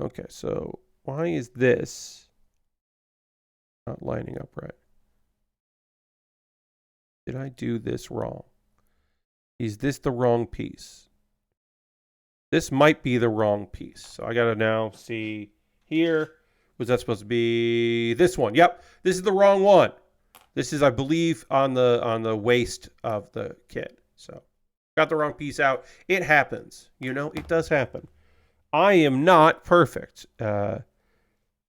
Okay, so why is this not lining up right? Did I do this wrong? Is this the wrong piece? This might be the wrong piece. So I got to now see here. Was that supposed to be this one? Yep, this is the wrong one. This is, I believe, on the waist of the kit. So got the wrong piece out. It happens. It does happen. I am not perfect. I,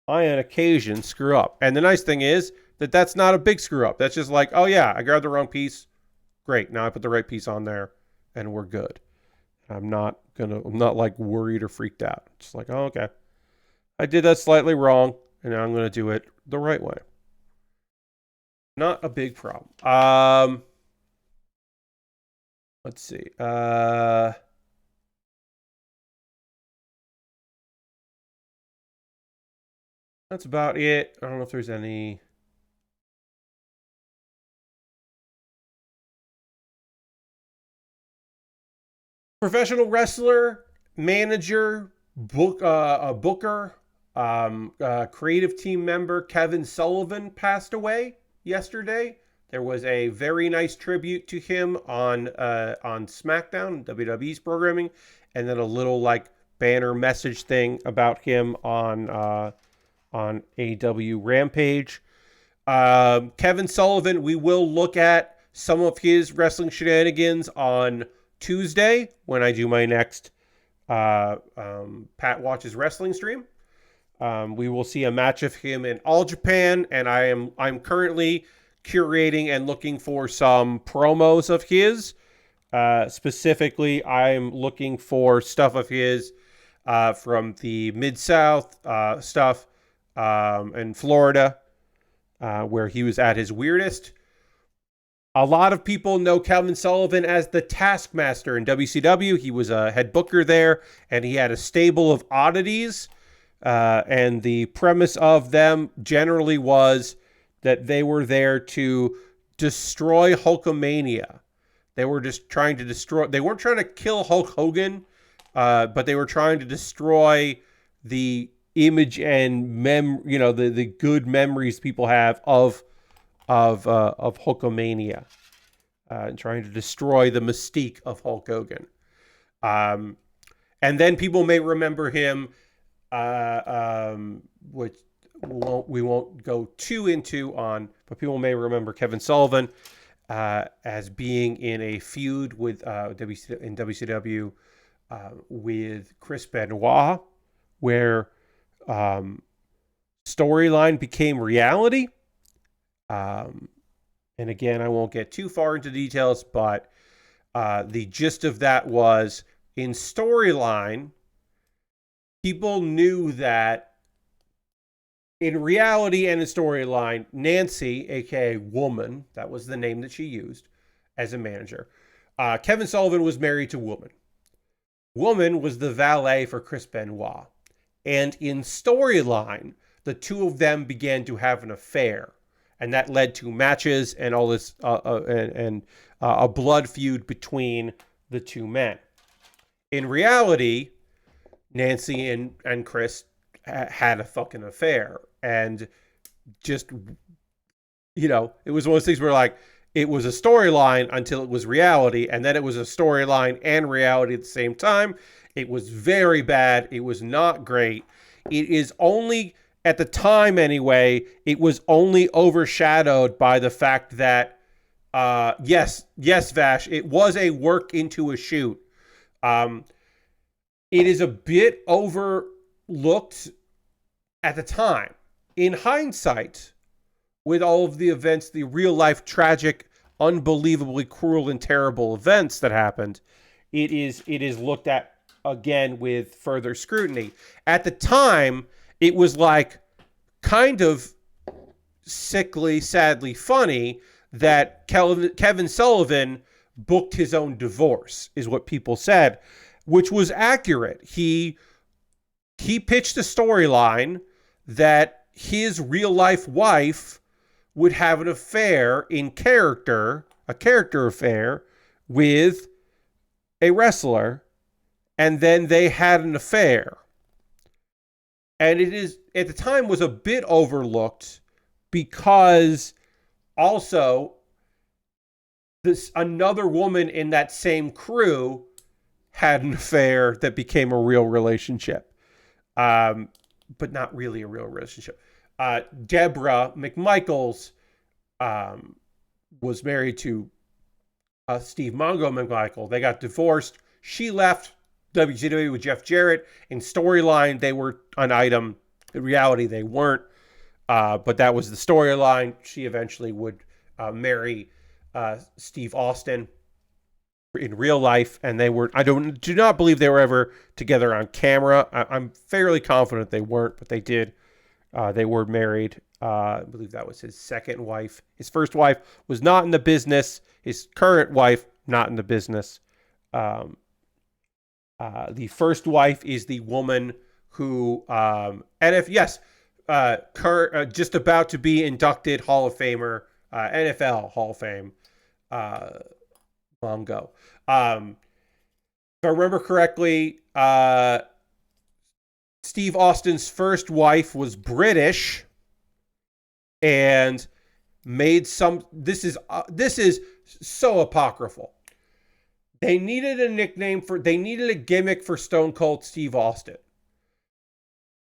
on occasion, screw up. And the nice thing is that that's not a big screw up. That's just like, oh yeah, I grabbed the wrong piece. Great. Now I put the right piece on there and we're good. I'm not like worried or freaked out. Just like, oh, okay. I did that slightly wrong, and now I'm going to do it the right way. Not a big problem. Let's see. That's about it. I don't know if there's any. Professional wrestler, manager, booker, creative team member Kevin Sullivan passed away yesterday. There was a very nice tribute to him on SmackDown, WWE's programming, and then a little like banner message thing about him on AEW Rampage. Kevin Sullivan, we will look at some of his wrestling shenanigans on Tuesday when I do my next Pat Watches Wrestling stream. We will see a match of him in All Japan, and I'm currently curating and looking for some promos of his. Specifically, I'm looking for stuff of his from the Mid-South stuff in Florida, where he was at his weirdest. A lot of people know Kevin Sullivan as the Taskmaster in WCW. He was a head booker there, and he had a stable of oddities. And the premise of them generally was that they were there to destroy Hulkamania. They were just trying to destroy. They weren't trying to kill Hulk Hogan, but they were trying to destroy the image and the good memories people have of Hulkamania, and trying to destroy the mystique of Hulk Hogan. And then people may remember him, which we won't go too into on, but people may remember Kevin Sullivan as being in a feud with in WCW with Chris Benoit, where storyline became reality. And again, I won't get too far into details, but the gist of that was, in storyline, people knew that in reality and in storyline, Nancy, aka Woman, that was the name that she used as a manager, Kevin Sullivan was married to Woman. Woman was the valet for Chris Benoit. And in storyline, the two of them began to have an affair. And that led to matches and all this, and a blood feud between the two men. In reality, Nancy and Chris had a fucking affair. And just, it was one of those things where, like, it was a storyline until it was reality. And then it was a storyline and reality at the same time. It was very bad. It was not great. It is only... At the time, anyway, it was only overshadowed by the fact that, yes, Vash, it was a work into a shoot. It is a bit overlooked at the time. In hindsight, with all of the events, the real-life, tragic, unbelievably cruel and terrible events that happened, it is looked at again with further scrutiny. At the time, it was like kind of sickly, sadly funny that Kevin Sullivan booked his own divorce, is what people said, which was accurate. He pitched a storyline that his real life wife would have an affair in character, a character affair with a wrestler, and then they had an affair. And it is, at the time, was a bit overlooked because also another woman in that same crew had an affair that became a real relationship. But not really a real relationship. Deborah McMichaels was married to Steve Mongo McMichael. They got divorced. She left WCW with Jeff Jarrett. In storyline, they were an item. In reality, they weren't. But that was the storyline. She eventually would marry Steve Austin in real life, and they were. I do not believe they were ever together on camera. I'm fairly confident they weren't, but they did. They were married. I believe that was his second wife. His first wife was not in the business. His current wife, not in the business. The first wife is the woman who, just about to be inducted Hall of Famer, NFL Hall of Fame, Mongo. If I remember correctly, Steve Austin's first wife was British and made some. This is so apocryphal. They needed a gimmick for Stone Cold Steve Austin.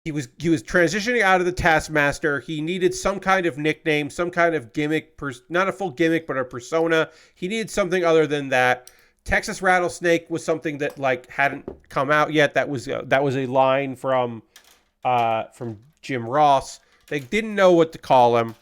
He was transitioning out of the Taskmaster. He needed some kind of nickname, some kind of gimmick, not a full gimmick, but a persona. He needed something other than that. Texas Rattlesnake was something that hadn't come out yet. That was a line from from Jim Ross. They didn't know what to call him,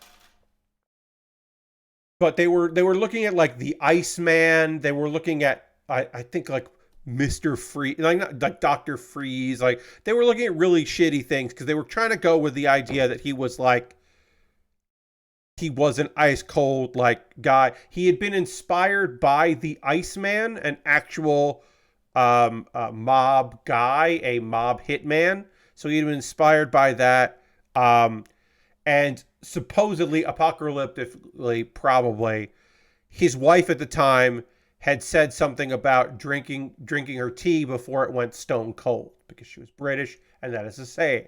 but they were looking at like the Iceman. They were looking at I think like Mr. Freeze, like not like Dr. Freeze. Like they were looking at really shitty things because they were trying to go with the idea that he was like he was an ice cold like guy. He had been inspired by the Iceman, an actual mob guy, a mob hitman. So he had been inspired by that. And supposedly, apocalyptically, probably, his wife at the time had said something about drinking her tea before it went stone cold because she was British, and that is a saying.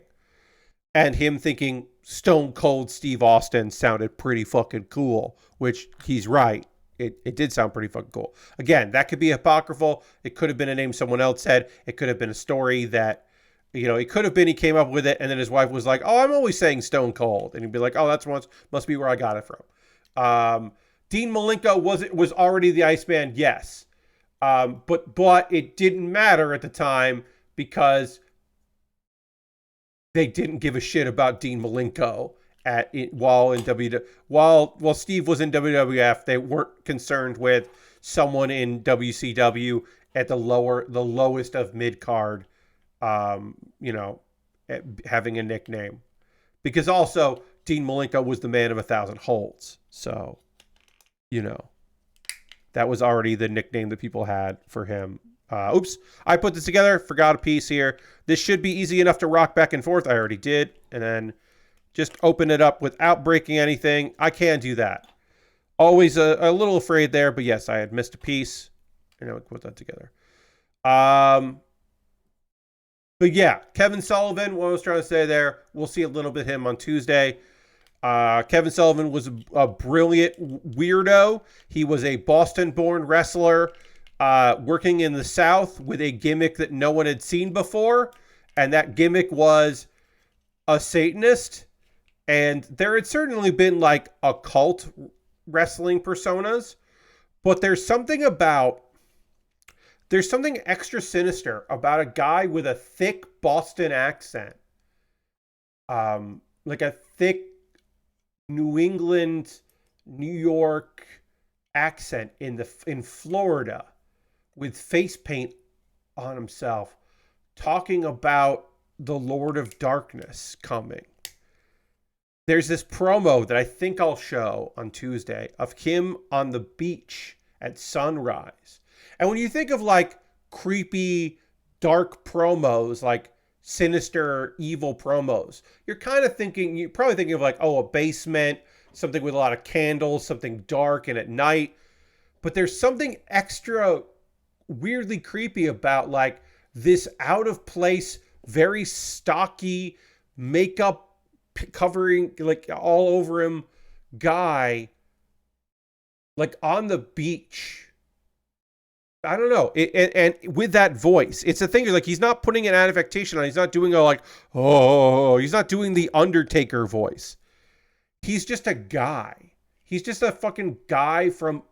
And him thinking Stone Cold Steve Austin sounded pretty fucking cool, which he's right. It did sound pretty fucking cool. Again, that could be apocryphal. It could have been a name someone else said. It could have been a story that, it could have been he came up with it, and then his wife was like, "Oh, I'm always saying Stone Cold," and he'd be like, "Oh, that's must be where I got it from." Dean Malenko was already the Iceman, yes, but it didn't matter at the time because they didn't give a shit about Dean Malenko while Steve was in WWF. They weren't concerned with someone in WCW at the lowest of mid card, having a nickname, because also Dean Malenko was the man of 1,000 holds, so that was already the nickname that people had for him. Oops, I put this together, forgot a piece here. This should be easy enough to rock back and forth. I already did. And then just open it up without breaking anything. I can do that. Always a little afraid there, but yes, I had missed a piece. And I would put that together. But yeah, Kevin Sullivan, what I was trying to say there, we'll see a little bit of him on Tuesday. Kevin Sullivan was a brilliant weirdo. He was a Boston-born wrestler, working in the South with a gimmick that no one had seen before, and that gimmick was a Satanist. And there had certainly been like occult wrestling personas, but there's something extra sinister about a guy with a thick Boston accent, like a thick New England, New York accent in Florida, with face paint on himself, talking about the Lord of Darkness coming. There's this promo that I think I'll show on Tuesday of him on the beach at sunrise. And when you think of like creepy, dark promos, like sinister, evil promos, you're probably thinking of like, oh, a basement, something with a lot of candles, something dark and at night. But there's something extra weirdly creepy about like this out of place, very stocky, makeup covering like all over him guy, like on the beach. I don't know. And with that voice, it's a thing. Like he's not putting an affectation on. He's not doing he's not doing the Undertaker voice. He's just a guy. He's just a fucking guy from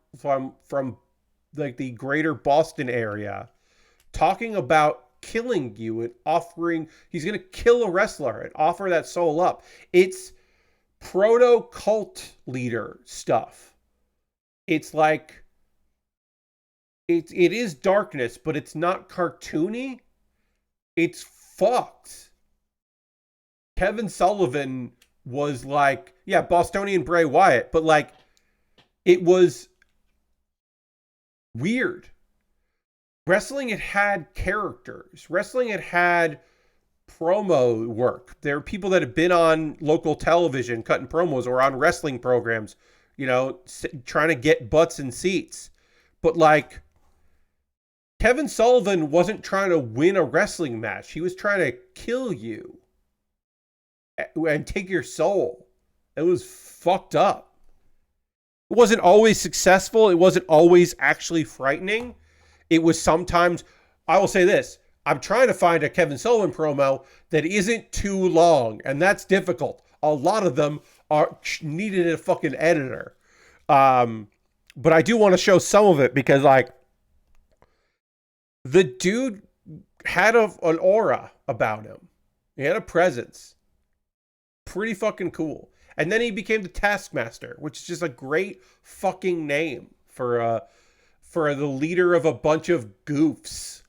like the greater Boston area, talking about killing you and offering, he's going to kill a wrestler and offer that soul up. It's proto cult leader stuff. It's like, it is darkness, but it's not cartoony. It's fucked. Kevin Sullivan was like, yeah, Bostonian Bray Wyatt, but like, it was weird. Wrestling had characters. Wrestling had promo work. There are people that have been on local television cutting promos or on wrestling programs, trying to get butts in seats. But like, Kevin Sullivan wasn't trying to win a wrestling match. He was trying to kill you and take your soul. It was fucked up. It wasn't always successful. It wasn't always actually frightening. It was sometimes, I will say this, I'm trying to find a Kevin Sullivan promo that isn't too long, and that's difficult. A lot of them needed a fucking editor. But I do want to show some of it because, like, the dude had an aura about him. He had a presence. Pretty fucking cool. And then he became the Taskmaster, which is just a great fucking name for the leader of a bunch of goofs.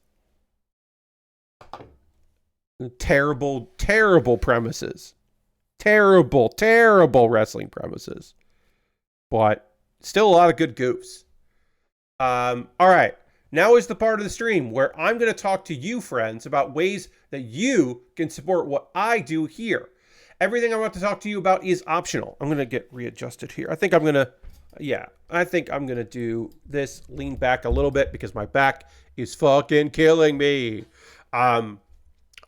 Terrible, terrible premises. Terrible, terrible wrestling premises. But still a lot of good goofs. All right. Now is the part of the stream where I'm going to talk to you, friends, about ways that you can support what I do here. Everything I'm about to talk to you about is optional. I'm going to get readjusted here. I think I'm going to do this, lean back a little bit because my back is fucking killing me. I'm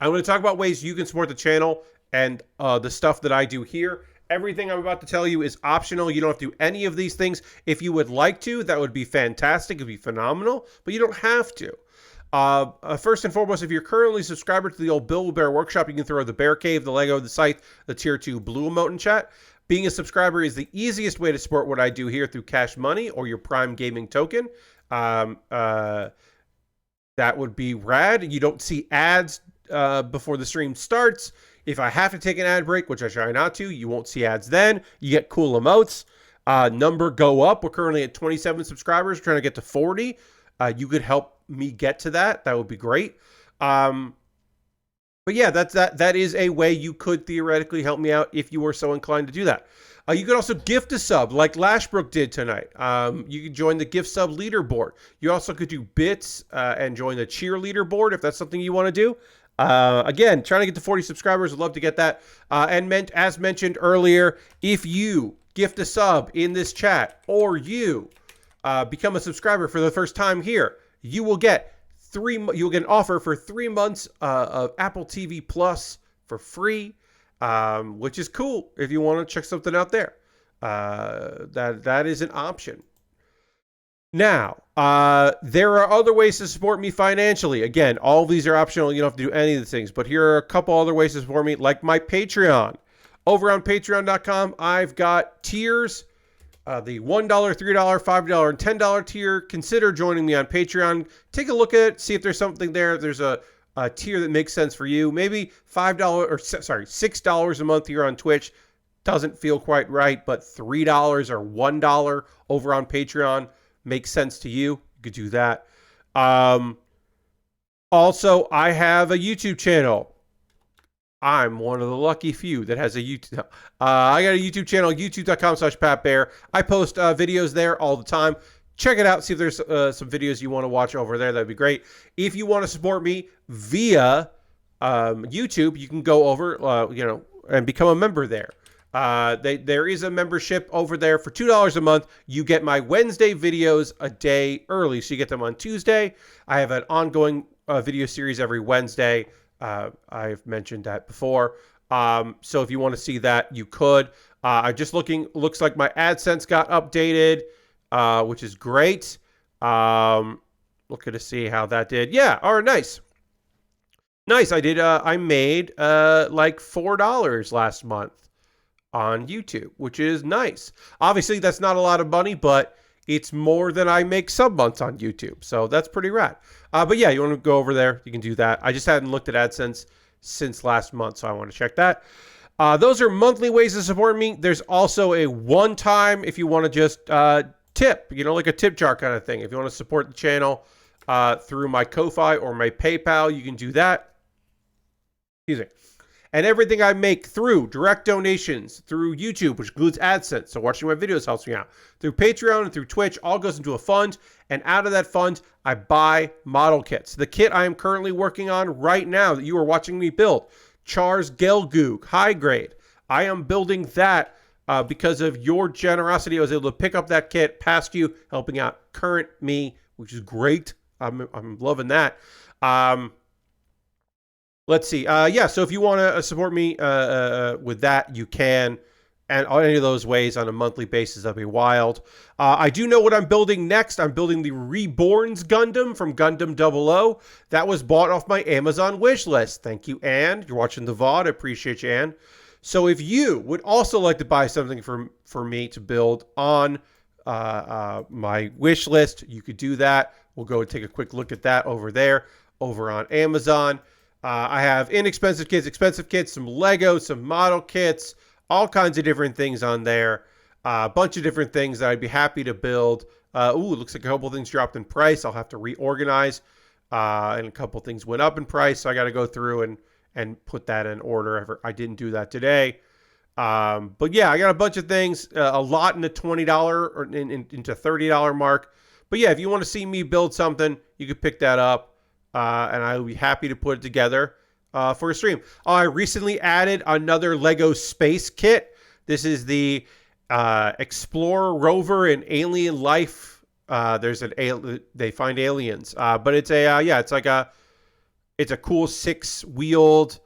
going to talk about ways you can support the channel and the stuff that I do here. Everything I'm about to tell you is optional. You don't have to do any of these things. If you would like to, that would be fantastic. It would be phenomenal, but you don't have to. First and foremost, if you're currently a subscriber to the old Bill Bear Workshop, you can throw the Bear Cave, the Lego, the Scythe, the Tier 2 Blue emote in chat. Being a subscriber is the easiest way to support what I do here through Cash Money or your Prime Gaming token. That would be rad. You don't see ads before the stream starts. If I have to take an ad break, which I try not to, you won't see ads then. You get cool emotes. Number go up. We're currently at 27 subscribers. We're trying to get to 40. You could help me get to that. That would be great. But yeah, that is a way you could theoretically help me out if you were so inclined to do that. You could also gift a sub like Lashbrook did tonight. You could join the gift sub leaderboard. You also could do bits and join the cheerleader board if that's something you want to do. Again, trying to get to 40 subscribers. I'd love to get that. As mentioned earlier, if you gift a sub in this chat or you become a subscriber for the first time here, you will get an offer for 3 months of Apple TV Plus for free, which is cool if you want to check something out there. That is an option. Now, there are other ways to support me financially. Again, all of these are optional. You don't have to do any of the things. But here are a couple other ways to support me, like my Patreon. Over on patreon.com, I've got tiers. The $1, $3, $5, and $10 tier. Consider joining me on Patreon. Take a look at it. See if there's something there. There's a tier that makes sense for you. Maybe $6 a month here on Twitch. Doesn't feel quite right, but $3 or $1 over on Patreon makes sense to you. You could do that. Also, I have a YouTube channel. I'm one of the lucky few that has a YouTube. I got a YouTube channel, youtube.com/PatBear. I post videos there all the time. Check it out. See if there's some videos you want to watch over there. That'd be great. If you want to support me via YouTube, you can go over, and become a member there. There is a membership over there for $2 a month. You get my Wednesday videos a day early, so you get them on Tuesday. I have an ongoing video series every Wednesday. I've mentioned that before. So if you want to see that, you could. Looks like my AdSense got updated, which is great. Looking to see how that did. Yeah, all right, nice. Nice, I made like $4 last month on YouTube, which is nice. Obviously, that's not a lot of money, but it's more than I make sub months on YouTube. So that's pretty rad. But yeah, you want to go over there, you can do that. I just hadn't looked at AdSense since last month, so I want to check that. Those are monthly ways to support me. There's also a one-time if you want to just tip, like a tip jar kind of thing. If you want to support the channel through my Ko-Fi or my PayPal, you can do that. Excuse me. And everything I make through direct donations, through YouTube, which includes AdSense, so watching my videos helps me out, through Patreon and through Twitch, all goes into a fund, and out of that fund, I buy model kits. The kit I am currently working on right now that you are watching me build, Char's Gelgoog, high grade. I am building that because of your generosity. I was able to pick up that kit past you, helping out current me, which is great. I'm loving that. Let's see. So if you want to support me with that, you can. And any of those ways on a monthly basis, that'd be wild. I do know what I'm building next. I'm building the Reborns Gundam from Gundam 00. That was bought off my Amazon wish list. Thank you, Ann. You're watching the VOD. I appreciate you, Ann. So if you would also like to buy something for me to build on my wish list, you could do that. We'll go and take a quick look at that over there, over on Amazon. I have inexpensive kits, expensive kits, some Legos, some model kits, all kinds of different things on there. A bunch of different things that I'd be happy to build. It looks like a couple things dropped in price. I'll have to reorganize. And a couple things went up in price, so I got to go through and put that in order. I didn't do that today. But yeah, I got a bunch of things, a lot in the $20 or into $30 mark. But yeah, if you want to see me build something, you could pick that up. And I will be happy to put it together for a stream. I recently added another Lego space kit. This is the Explorer rover and alien life. They find aliens, but it's it's a cool 6-wheeled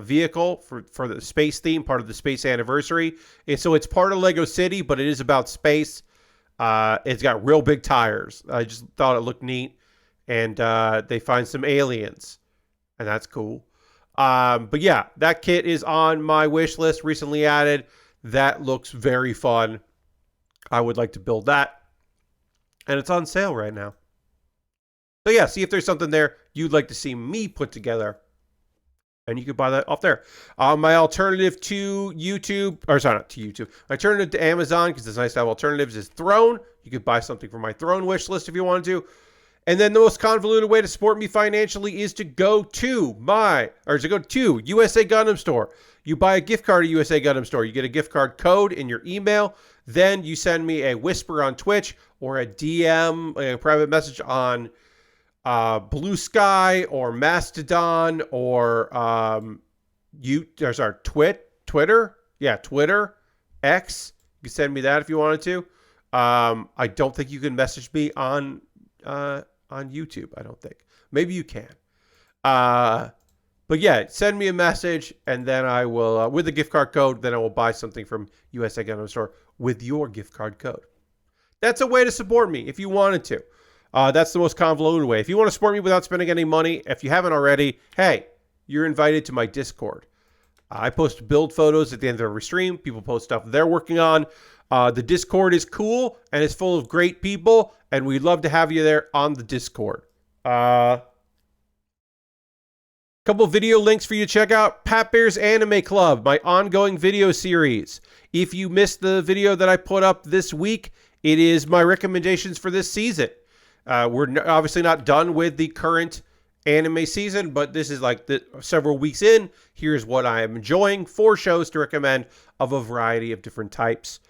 vehicle for the space theme, part of the space anniversary. So it's part of Lego City, but it is about space. It's got real big tires. I just thought it looked neat. And they find some aliens, and that's cool. But yeah, that kit is on my wish list, recently added. That looks very fun. I would like to build that. And it's on sale right now. So yeah, see if there's something there you'd like to see me put together. And you can buy that off there. My alternative to YouTube, or sorry, not to YouTube. My alternative to Amazon, because it's nice to have alternatives, is Throne. You could buy something from my Throne wish list if you wanted to. And then the most convoluted way to support me financially is to go to USA Gundam Store. You buy a gift card at USA Gundam Store. You get a gift card code in your email. Then you send me a whisper on Twitch or a DM, a private message on Blue Sky or Mastodon or Twitter. Yeah, Twitter, X. You can send me that if you wanted to. I don't think you can message me on YouTube. I don't think. Maybe you can. But yeah, send me a message and then I will, with the gift card code, then I will buy something from USA Gundam Store with your gift card code. That's a way to support me if you wanted to. That's the most convoluted way. If you want to support me without spending any money, if you haven't already, hey, you're invited to my Discord. I post build photos at the end of every stream. People post stuff they're working on. The Discord is cool and it's full of great people, and we'd love to have you there on the Discord. Couple video links for you to check out. Pat Bear's Anime Club, my ongoing video series. If you missed the video that I put up this week, it is my recommendations for this season. We're obviously not done with the current anime season, but this is like several weeks in. Here's what I am enjoying. 4 shows to recommend of a variety of different types.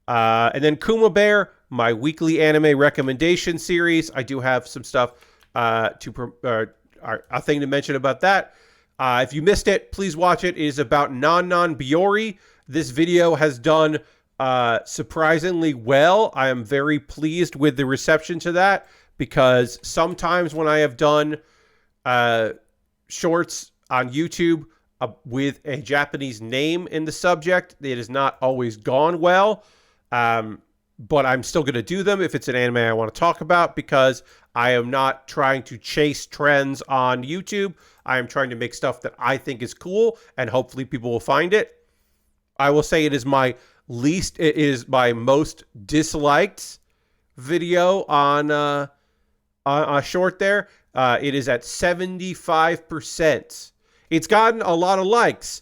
And then Kuma Baer, my weekly anime recommendation series. I do have some stuff a thing to mention about that. If you missed it, please watch it. It is about Non Biori. This video has done surprisingly well. I am very pleased with the reception to that, because sometimes when I have done shorts on YouTube with a Japanese name in the subject, it has not always gone well. But I'm still going to do them if it's an anime I want to talk about, because I am not trying to chase trends on YouTube. I am trying to make stuff that I think is cool, and hopefully people will find it. I will say it is my most disliked video on a short there. It is at 75%. It's gotten a lot of likes,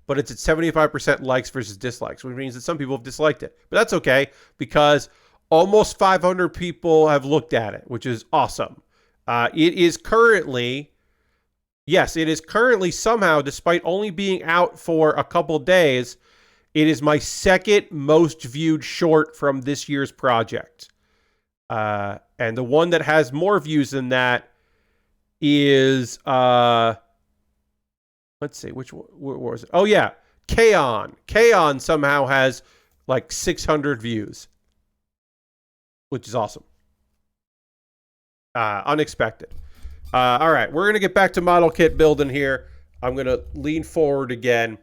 but it's at 75% likes versus dislikes, which means that some people have disliked it. But that's okay, because almost 500 people have looked at it, which is awesome. It is currently somehow, despite only being out for a couple days, it is my second most viewed short from this year's project. And the one that has more views than that is, let's see, what was it? Oh yeah, K-On! K-On! Somehow has like 600 views, which is awesome. Unexpected. All right, we're going to get back to model kit building here. I'm going to lean forward again,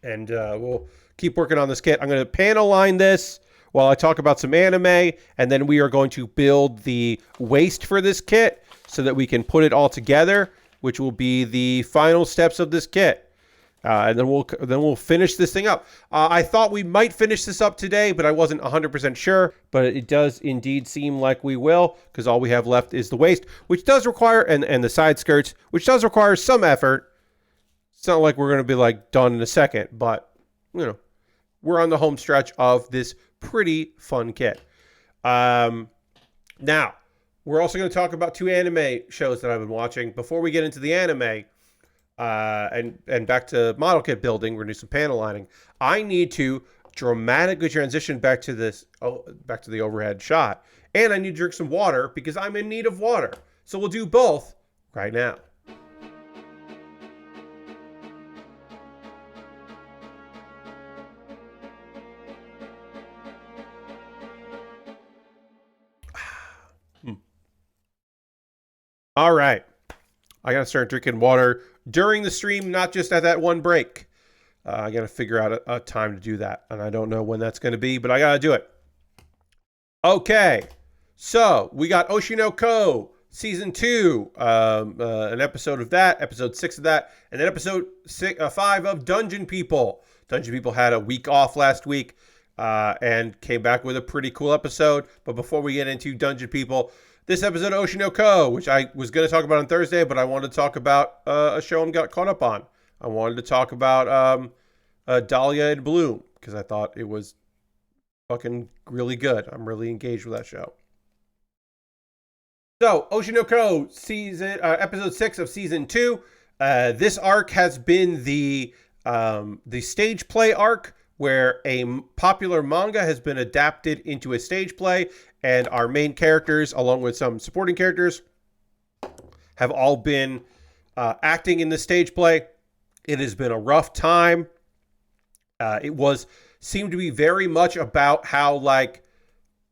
and we'll keep working on this kit. I'm going to panel line this while I talk about some anime, and then we are going to build the waist for this kit so that we can put it all together, which will be the final steps of this kit. And then we'll finish this thing up. I thought we might finish this up today, but I wasn't 100% sure. But it does indeed seem like we will, because all we have left is the waist, which does require, and the side skirts, which does require some effort. It's not like we're going to be like done in a second, but we're on the home stretch of this pretty fun kit. Now, we're also going to talk about 2 anime shows that I've been watching. Before we get into the anime, and back to model kit building, we're going to do some panel lining. I need to dramatically transition back to the overhead shot. And I need to drink some water because I'm in need of water. So we'll do both right now. All right. I got to start drinking water during the stream, not just at that one break. I got to figure out a time to do that. And I don't know when that's going to be, but I got to do it. Okay. So we got Oshi no Ko, season 2, an episode of that, episode 6 of that, and then episode 5 of Dungeon People. Dungeon People had a week off last week and came back with a pretty cool episode. But before we get into Dungeon People, this episode of Oshi no Ko, which I was going to talk about on Thursday, but I wanted to talk about a show I got caught up on. I wanted to talk about Dahlia in Bloom, because I thought it was fucking really good. I'm really engaged with that show. So, Oshi no Ko, episode 6 of season 2. This arc has been the stage play arc, where a popular manga has been adapted into a stage play, and our main characters, along with some supporting characters, have all been acting in the stage play. It has been a rough time. It seemed to be very much about how, like,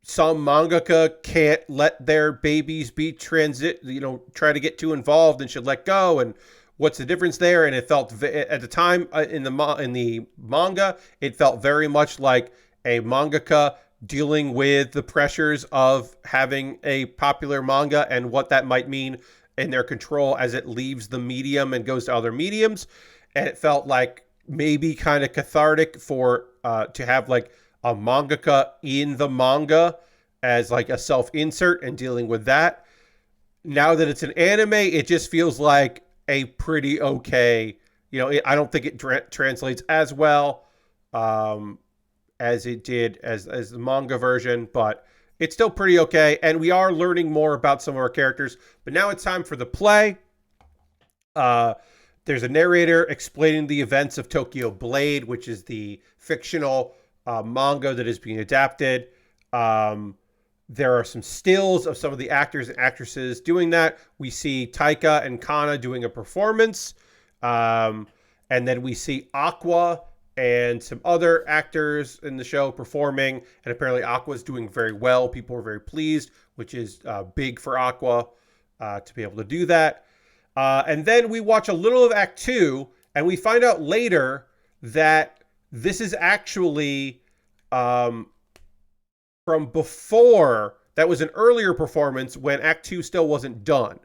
some mangaka can't let their babies be try to get too involved and should let go, and what's the difference there? And it felt at the time in the manga, it felt very much like a mangaka dealing with the pressures of having a popular manga and what that might mean in their control as it leaves the medium and goes to other mediums. And it felt like maybe kind of cathartic for to have like a mangaka in the manga as like a self-insert and dealing with that. Now that it's an anime, it just feels like a pretty okay, I don't think it translates as well as it did as the manga version, but it's still pretty okay. And we are learning more about some of our characters, but now it's time for the play. There's a narrator explaining the events of Tokyo Blade, which is the fictional manga that is being adapted. There are some stills of some of the actors and actresses doing that. We see Taika and Kana doing a performance. And then we see Aqua and some other actors in the show performing. And apparently Aqua's doing very well. People were very pleased, which is big for Aqua to be able to do that. And then we watch a little of Act 2, and we find out later that this is actually from before. That was an earlier performance when Act 2 still wasn't done.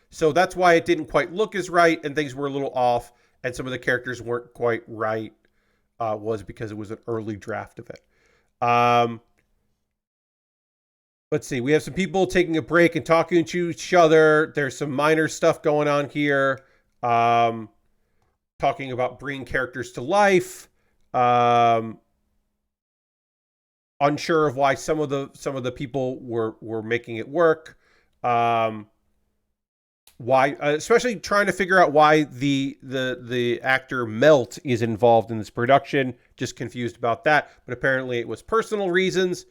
So that's why it didn't quite look as right, and things were a little off, and some of the characters weren't quite right, was because it was an early draft of it. Let's see. We have some people taking a break and talking to each other. There's some minor stuff going on here. Talking about bringing characters to life. Unsure of why some of the people were making it work. Why, especially trying to figure out why the actor Melt is involved in this production. Just confused about that. But apparently it was personal reasons.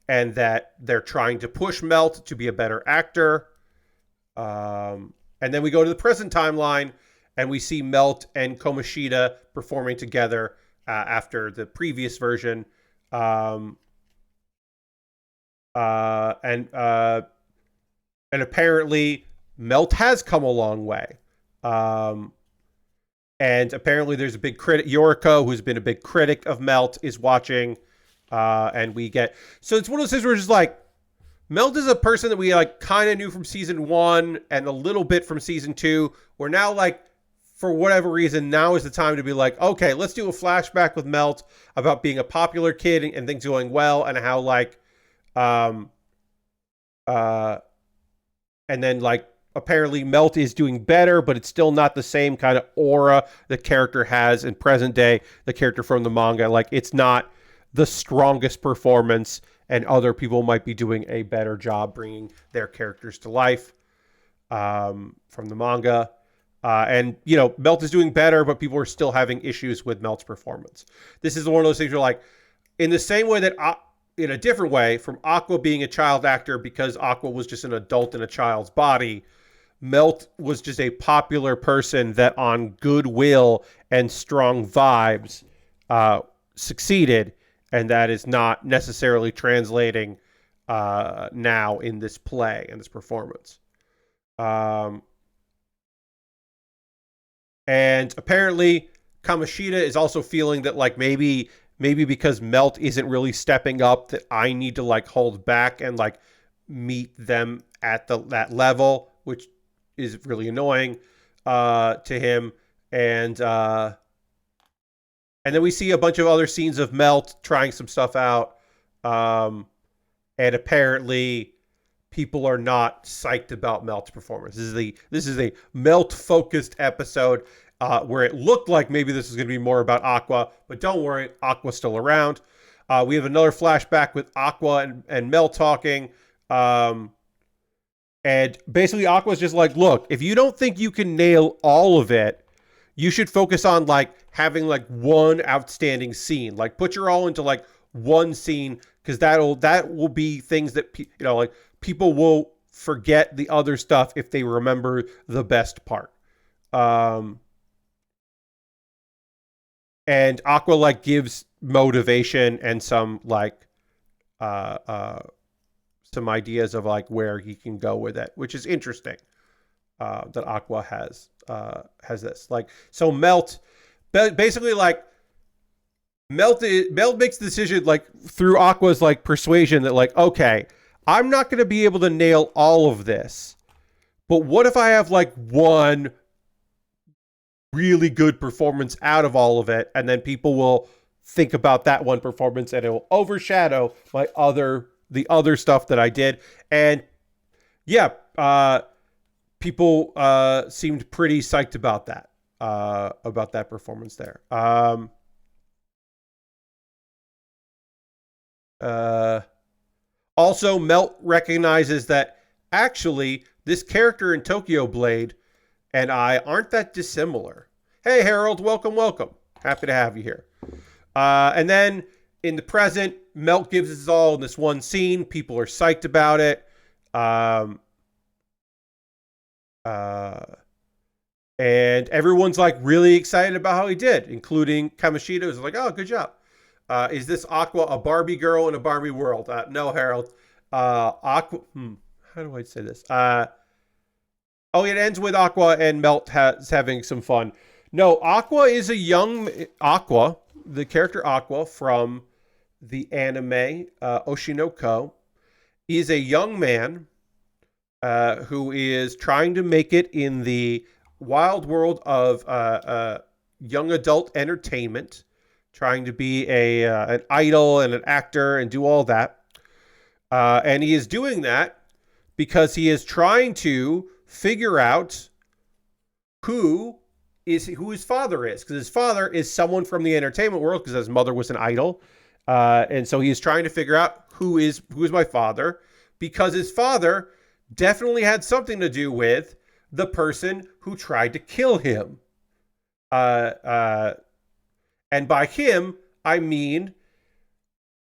And that they're trying to push Melt to be a better actor. And then we go to the present timeline, and we see Melt and Komashita performing together after the previous version. And apparently Melt has come a long way. And apparently there's a big critic, Yoriko, who's been a big critic of Melt, is watching. And we get, so it's one of those things where it's just like, Melt is a person that we like kind of knew from season 1 and a little bit from season 2. We're now like for whatever reason, now is the time to be like, okay, let's do a flashback with Melt about being a popular kid and things going well, and how like, um, and then like apparently Melt is doing better, but it's still not the same kind of aura the character has in present day. The character from the manga, like it's not the strongest performance, and other people might be doing a better job bringing their characters to life from the manga. And, you know, Melt is doing better, but people are still having issues with Melt's performance. This is one of those things where, like, in the same way that, in a different way, from Aqua being a child actor because Aqua was just an adult in a child's body, Melt was just a popular person that on goodwill and strong vibes succeeded, and that is not necessarily translating now in this play and this performance. And apparently Kamoshida is also feeling that like maybe because Melt isn't really stepping up, that I need to like hold back and like meet them at that level, which is really annoying to him. And then we see a bunch of other scenes of Melt trying some stuff out. And apparently people are not psyched about Melt's performance. This is a Melt-focused episode where it looked like maybe this is going to be more about Aqua, but don't worry, Aqua's still around. We have another flashback with Aqua and Melt talking. And basically Aqua's just like, look, if you don't think you can nail all of it, you should focus on like having like one outstanding scene. Like put your all into like one scene, because that will be things that like people will forget the other stuff if they remember the best part. And Aqua like gives motivation and some like some ideas of like where he can go with it, which is interesting. That Aqua has this like, so Melt basically like Melt makes the decision like through Aqua's like persuasion that like, okay, I'm not going to be able to nail all of this, but what if I have like one really good performance out of all of it, and then people will think about that one performance and it will overshadow the other stuff that I did. And yeah, people seemed pretty psyched about that performance there. Also, Melt recognizes that actually this character in Tokyo Blade and I aren't that dissimilar. Hey, Harold, welcome. Happy to have you here. And then in the present, Melt gives us all in this one scene. People are psyched about it. And everyone's like really excited about how he did, including Kamoshida, who's like, oh, good job. Is this Aqua a Barbie girl in a Barbie world? No, Harold. Aqua. How do I say this? It ends with Aqua and Melt having some fun. No, Aqua is a young Aqua, the character Aqua from the anime Oshi no Ko, is a young man who is trying to make it in the wild world of young adult entertainment, trying to be an idol and an actor and do all that. And he is doing that because he is trying to figure out who his father is, because his father is someone from the entertainment world, because his mother was an idol, and so he is trying to figure out who is my father, because his father definitely had something to do with the person who tried to kill him. And by him I mean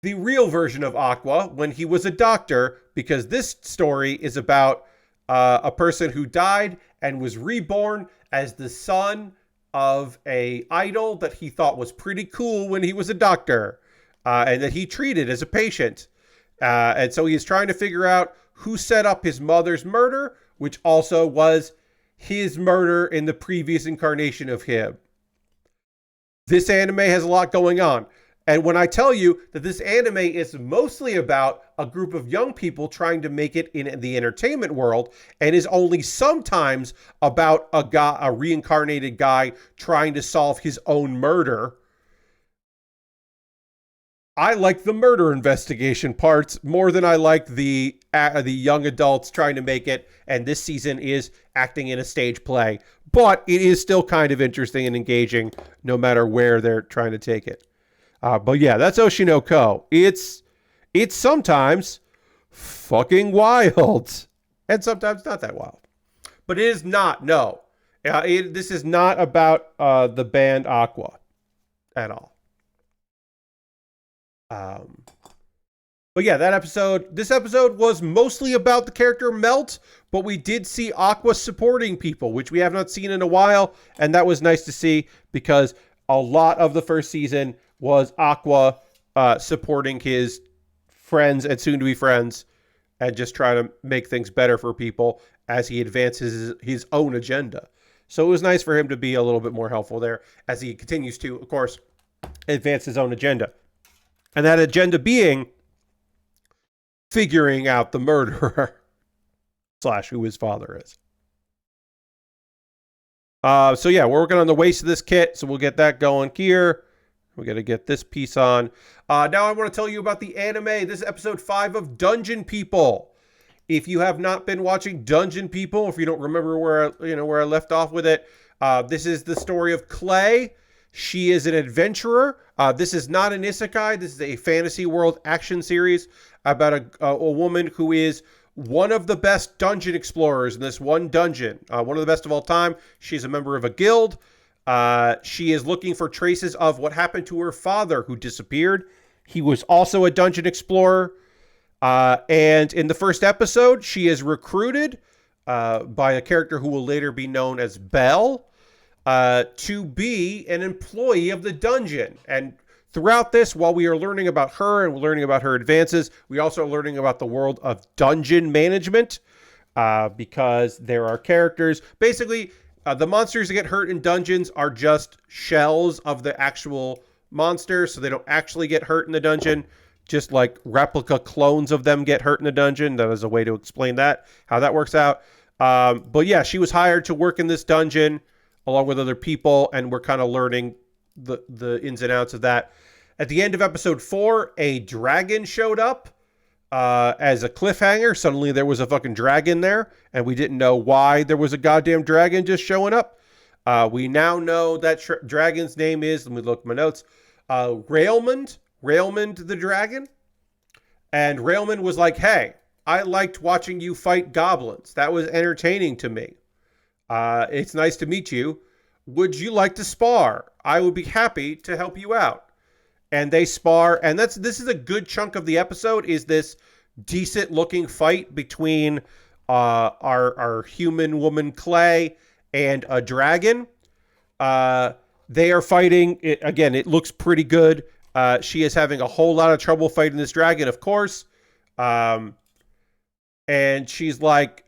the real version of Aqua when he was a doctor, because this story is about a person who died and was reborn as the son of a idol that he thought was pretty cool when he was a doctor, and that he treated as a patient. And so he is trying to figure out who set up his mother's murder, which also was his murder in the previous incarnation of him. This anime has a lot going on. And when I tell you that this anime is mostly about a group of young people trying to make it in the entertainment world, and is only sometimes about a reincarnated guy trying to solve his own murder, I like the murder investigation parts more than I like the young adults trying to make it. And this season is acting in a stage play, but it is still kind of interesting and engaging, no matter where they're trying to take it. But yeah, that's Oshi no Ko. It's sometimes fucking wild, and sometimes not that wild. But it is not. No, this is not about the band Aqua at all. But yeah, this episode was mostly about the character Melt, but we did see Aqua supporting people, which we have not seen in a while, and that was nice to see because a lot of the first season was Aqua supporting his friends and soon-to-be friends and just trying to make things better for people as he advances his own agenda. So it was nice for him to be a little bit more helpful there as he continues to, of course, advance his own agenda. And that agenda being figuring out the murderer / who his father is. So yeah, we're working on the waist of this kit, so we'll get that going here. We got to get this piece on. Now I want to tell you about the anime. This is episode 5 of Dungeon People. If you have not been watching Dungeon People, if you don't remember where I left off with it, this is the story of Clay. She is an adventurer. This is not an isekai. This is a fantasy world action series about a woman who is one of the best dungeon explorers in this one dungeon. One of the best of all time. She's a member of a guild. She is looking for traces of what happened to her father who disappeared. He was also a dungeon explorer. And in the first episode, she is recruited by a character who will later be known as Belle to be an employee of the dungeon. And throughout this, while we are learning about her and we're learning about her advances, we also are learning about the world of dungeon management because there are characters. Basically, the monsters that get hurt in dungeons are just shells of the actual monsters, so they don't actually get hurt in the dungeon. Just like replica clones of them get hurt in the dungeon. That is a way to explain that, how that works out. But yeah, she was hired to work in this dungeon along with other people, and we're kind of learning the ins and outs of that. At the end of episode 4, a dragon showed up as a cliffhanger. Suddenly there was a fucking dragon there, and we didn't know why there was a goddamn dragon just showing up. We now know that dragon's name is, let me look at my notes, Railmond the dragon. And Railmond was like, hey, I liked watching you fight goblins. That was entertaining to me. It's nice to meet you. Would you like to spar? I would be happy to help you out. And they spar, and this is a good chunk of the episode, is this decent looking fight between our human woman Clay and a dragon. They are fighting. It looks pretty good. She is having a whole lot of trouble fighting this dragon, of course. And she's like,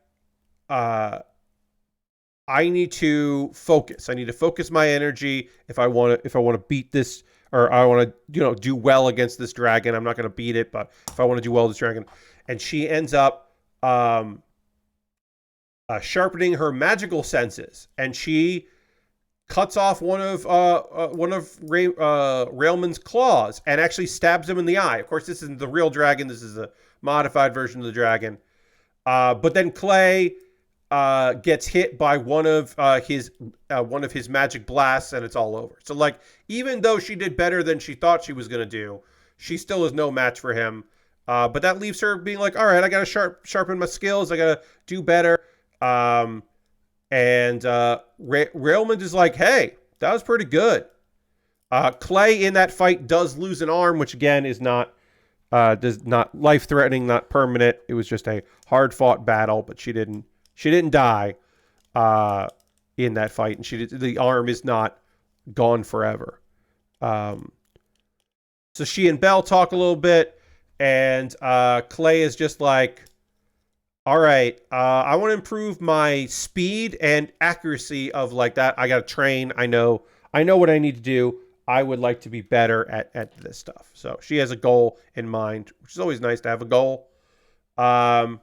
I need to focus. I need to focus my energy if I want to beat this, or I want to, do well against this dragon. I'm not going to beat it, but if I want to do well with this dragon. And she ends up sharpening her magical senses, and she cuts off one of Railman's claws and actually stabs him in the eye. Of course, this isn't the real dragon. This is a modified version of the dragon. But then Clay gets hit by one of his magic blasts, and it's all over. So, like, even though she did better than she thought she was going to do, she still is no match for him. But that leaves her being like, all right, I got to sharpen my skills. I got to do better. And Railmond is like, hey, that was pretty good. Clay in that fight does lose an arm, which again is not life-threatening, not permanent. It was just a hard-fought battle, but she didn't die in that fight, and the arm is not gone forever. So she and Belle talk a little bit, and Clay is just like, all right, I want to improve my speed and accuracy of like that. I got to train. I know what I need to do. I would like to be better at this stuff. So she has a goal in mind, which is always nice to have a goal. Belle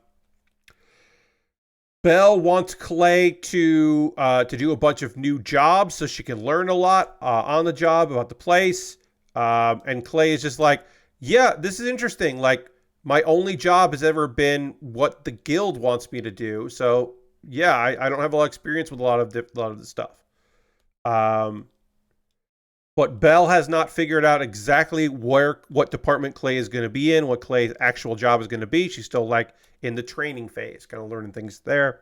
wants Clay to do a bunch of new jobs so she can learn a lot on the job about the place. And Clay is just like, yeah, this is interesting. Like, my only job has ever been what the guild wants me to do. So yeah, I don't have a lot of experience with a lot of this stuff. But Belle has not figured out exactly what department Clay is going to be in, what Clay's actual job is going to be. She's still like in the training phase, kind of learning things there.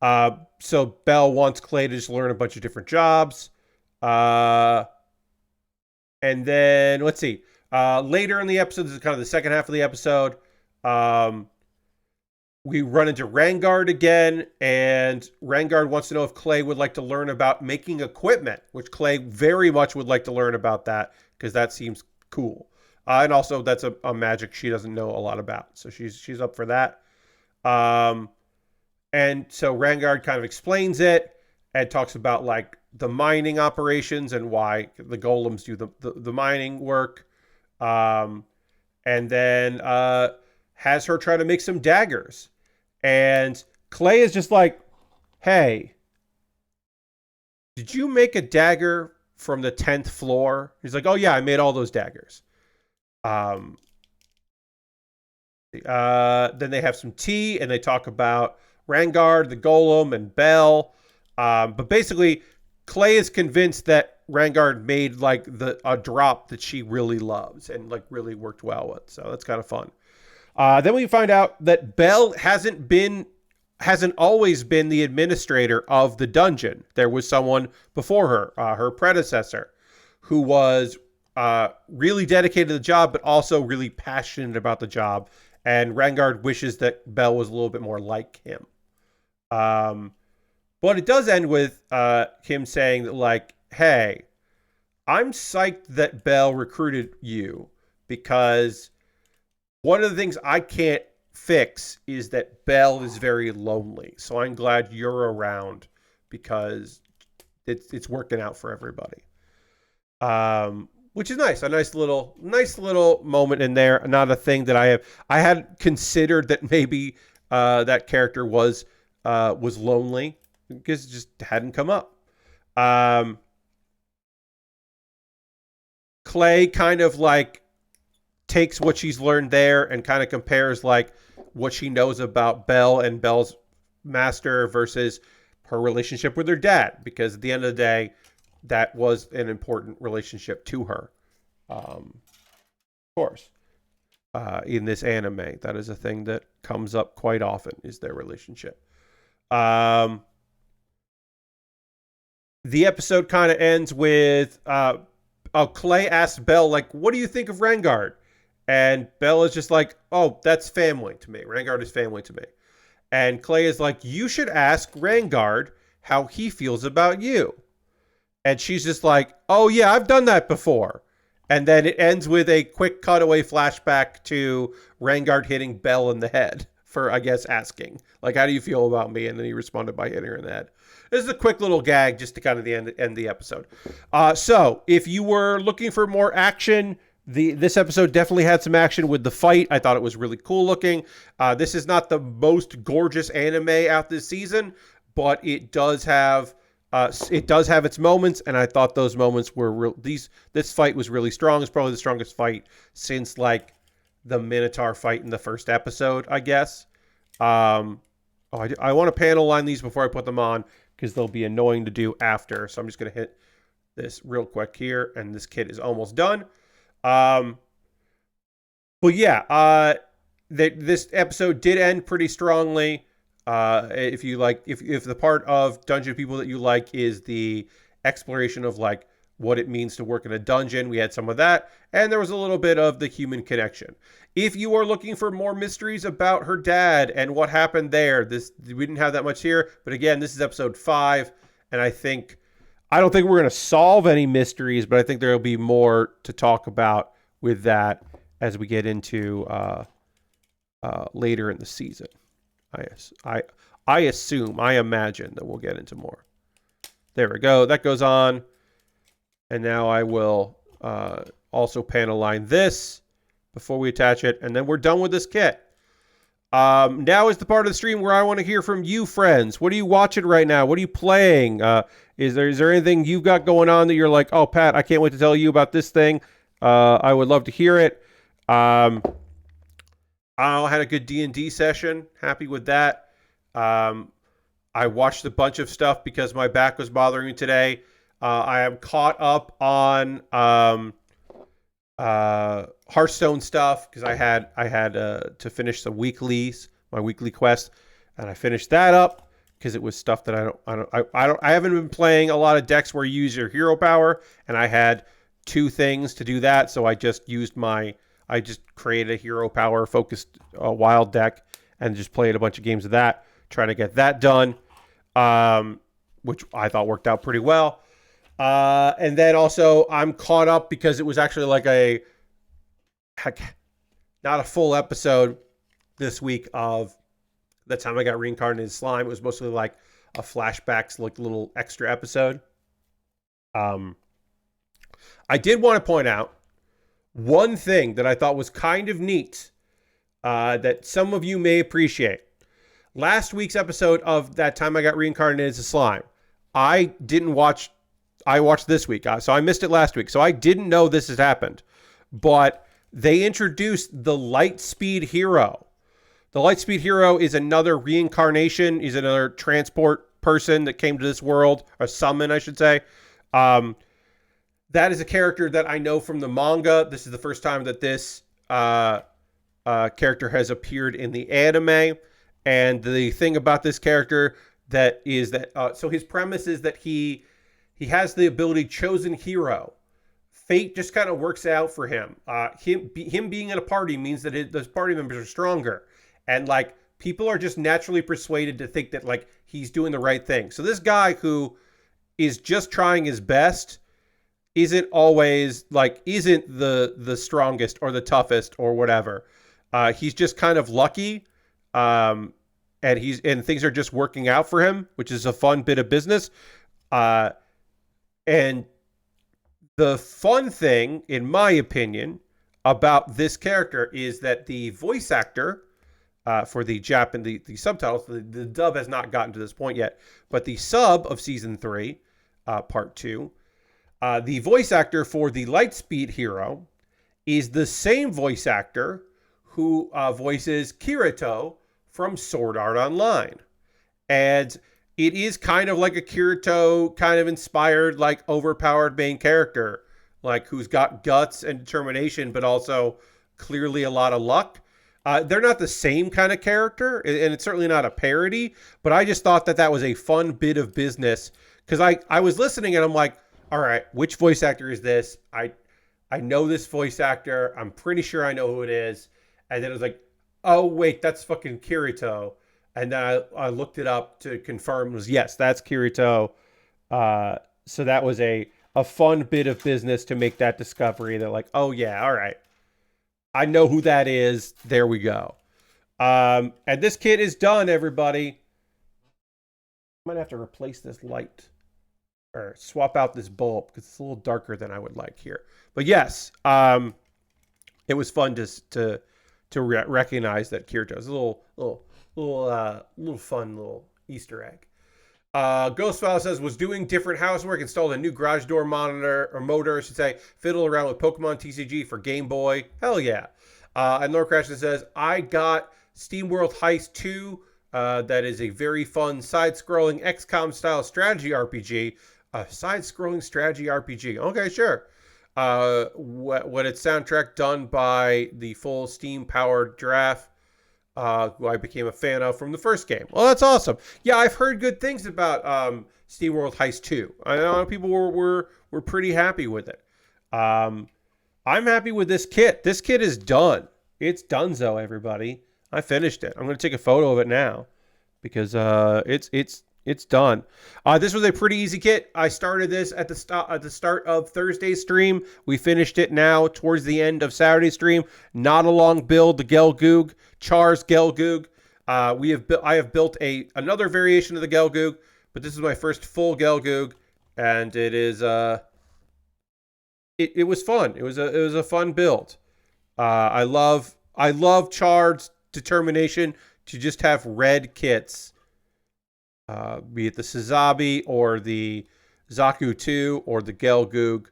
So Belle wants Clay to just learn a bunch of different jobs. And then let's see. Later in the episode, this is kind of the second half of the episode. We run into Rangard again, and Rangard wants to know if Clay would like to learn about making equipment, which Clay very much would like to learn about that because that seems cool. And also, that's a magic she doesn't know a lot about, so she's up for that. And so Rangard kind of explains it and talks about like the mining operations and why the golems do the mining work. And then has her try to make some daggers. And Clay is just like, hey, did you make a dagger from the 10th floor? He's like, oh yeah, I made all those daggers. Then they have some tea and they talk about Rangard, the golem, and Belle. But basically, Clay is convinced that Rangard made like a drop that she really loves and like really worked well with. So that's kind of fun. Then we find out that Belle hasn't always been the administrator of the dungeon. There was someone before her, her predecessor, who was really dedicated to the job, but also really passionate about the job. And Rangard wishes that Belle was a little bit more like him. But it does end with him saying that, like, hey, I'm psyched that Belle recruited you because one of the things I can't fix is that Belle is very lonely. So I'm glad you're around because it's working out for everybody. Which is nice. A nice little moment in there. Not a thing that I had considered that maybe that character was lonely because it just hadn't come up. Clay kind of like takes what she's learned there and kind of compares like what she knows about Belle and Belle's master versus her relationship with her dad, because at the end of the day, that was an important relationship to her. Of course, in this anime, that is a thing that comes up quite often, is their relationship. The episode kind of ends with Clay asks Belle, like, what do you think of Rangard? And Belle is just like, oh, that's family to me. Rangard is family to me. And Clay is like, you should ask Rangard how he feels about you. And she's just like, oh yeah, I've done that before. And then it ends with a quick cutaway flashback to Rangard hitting Belle in the head for, I guess, asking, like, how do you feel about me? And then he responded by hitting her in the head. This is a quick little gag just to kind of end the episode. So if you were looking for more action, this episode definitely had some action with the fight. I thought it was really cool looking. This is not the most gorgeous anime out this season, but it does have its moments, and I thought those moments were real. This fight was really strong. It's probably the strongest fight since like the Minotaur fight in the first episode, I guess. I want to panel line these before I put them on because they'll be annoying to do after. So I'm just gonna hit this real quick here, and this kit is almost done. But yeah, this episode did end pretty strongly. If you like, if the part of Dungeon People that you like is the exploration of like what it means to work in a dungeon, we had some of that, and there was a little bit of the human connection. If you are looking for more mysteries about her dad and what happened there, we didn't have that much here, but again, this is episode 5, and I don't think we're going to solve any mysteries, but I think there will be more to talk about with that as we get into later in the season. I imagine that we'll get into more. There we go. That goes on. And now I will also panel line this before we attach it. And then we're done with this kit. Now is the part of the stream where I want to hear from you, friends. What are you watching right now? What are you playing? Is there anything you've got going on that you're like, oh, Pat, I can't wait to tell you about this thing. I would love to hear it. I had a good D&D session. Happy with that. I watched a bunch of stuff because my back was bothering me today. I am caught up on Hearthstone stuff because I had to finish the weeklies, my weekly quest, and I finished that up because it was stuff that I haven't been playing a lot of decks where you use your hero power, and I had 2 things to do that, so I just created a hero power focused wild deck and just played a bunch of games of that, trying to get that done, which I thought worked out pretty well. And then also I'm caught up because it was actually like not a full episode this week of the time I got reincarnated as slime. It was mostly like a flashbacks, like little extra episode. I did want to point out one thing that I thought was kind of neat, that some of you may appreciate. Last week's episode of that time I got reincarnated as a slime, I watched this week, so I missed it last week. So I didn't know this had happened. But they introduced the Lightspeed Hero. The Lightspeed Hero is another reincarnation. He's another transport person that came to this world, or summon, I should say. That is a character that I know from the manga. This is the first time that this character has appeared in the anime. And the thing about this character so his premise is that he has the ability Chosen Hero. Fate just kind of works out for him. Him being in a party means that those party members are stronger. And like people are just naturally persuaded to think that like he's doing the right thing. So this guy who is just trying his best isn't always isn't the strongest or the toughest or whatever. He's just kind of lucky. And things are just working out for him, which is a fun bit of business. And the fun thing, in my opinion, about this character is that the voice actor for the the subtitles, the dub has not gotten to this point yet, but the sub of season 3, part 2, the voice actor for the Lightspeed Hero is the same voice actor who voices Kirito from Sword Art Online. And it is kind of like a Kirito kind of inspired, like overpowered main character, like who's got guts and determination, but also clearly a lot of luck. They're not the same kind of character, and it's certainly not a parody, but I just thought that was a fun bit of business because I was listening and I'm like, all right, which voice actor is this? I know this voice actor. I'm pretty sure I know who it is. And then it was like, oh, wait, that's fucking Kirito. And then I looked it up to confirm it was, yes, that's Kirito. So that was a fun bit of business to make that discovery. They're like, oh, yeah, all right. I know who that is. There we go. And this kit is done, everybody. I might have to replace this light or swap out this bulb because it's a little darker than I would like here. But yes, it was fun to recognize that Kirito is a little fun little Easter egg. Ghostfile says, was doing different housework, installed a new garage door motor, I should say, fiddle around with Pokemon TCG for Game Boy. Hell yeah. And Lord Crashton says, I got SteamWorld Heist 2. That is a very fun side-scrolling XCOM style strategy RPG. A side-scrolling strategy RPG. Okay, sure. What its soundtrack done by the full Steam-powered Giraffe, who I became a fan of from the first game. Well, that's awesome. Yeah, I've heard good things about SteamWorld Heist 2. I know people were pretty happy with it. I'm happy with this kit. This kit is done. It's donezo, everybody. I finished it. I'm going to take a photo of it now because it's done. This was a pretty easy kit. I started this at the start of Thursday's stream. We finished it now towards the end of Saturday's stream. Not a long build. The Gelgoog, Char's Gelgoog. I have built another variation of the Gelgoog, but this is my first full Gelgoog, and it is it was fun. It was a fun build. I love Char's determination to just have red kits, be it the Suzabi or the Zaku 2 or the Gelgoog,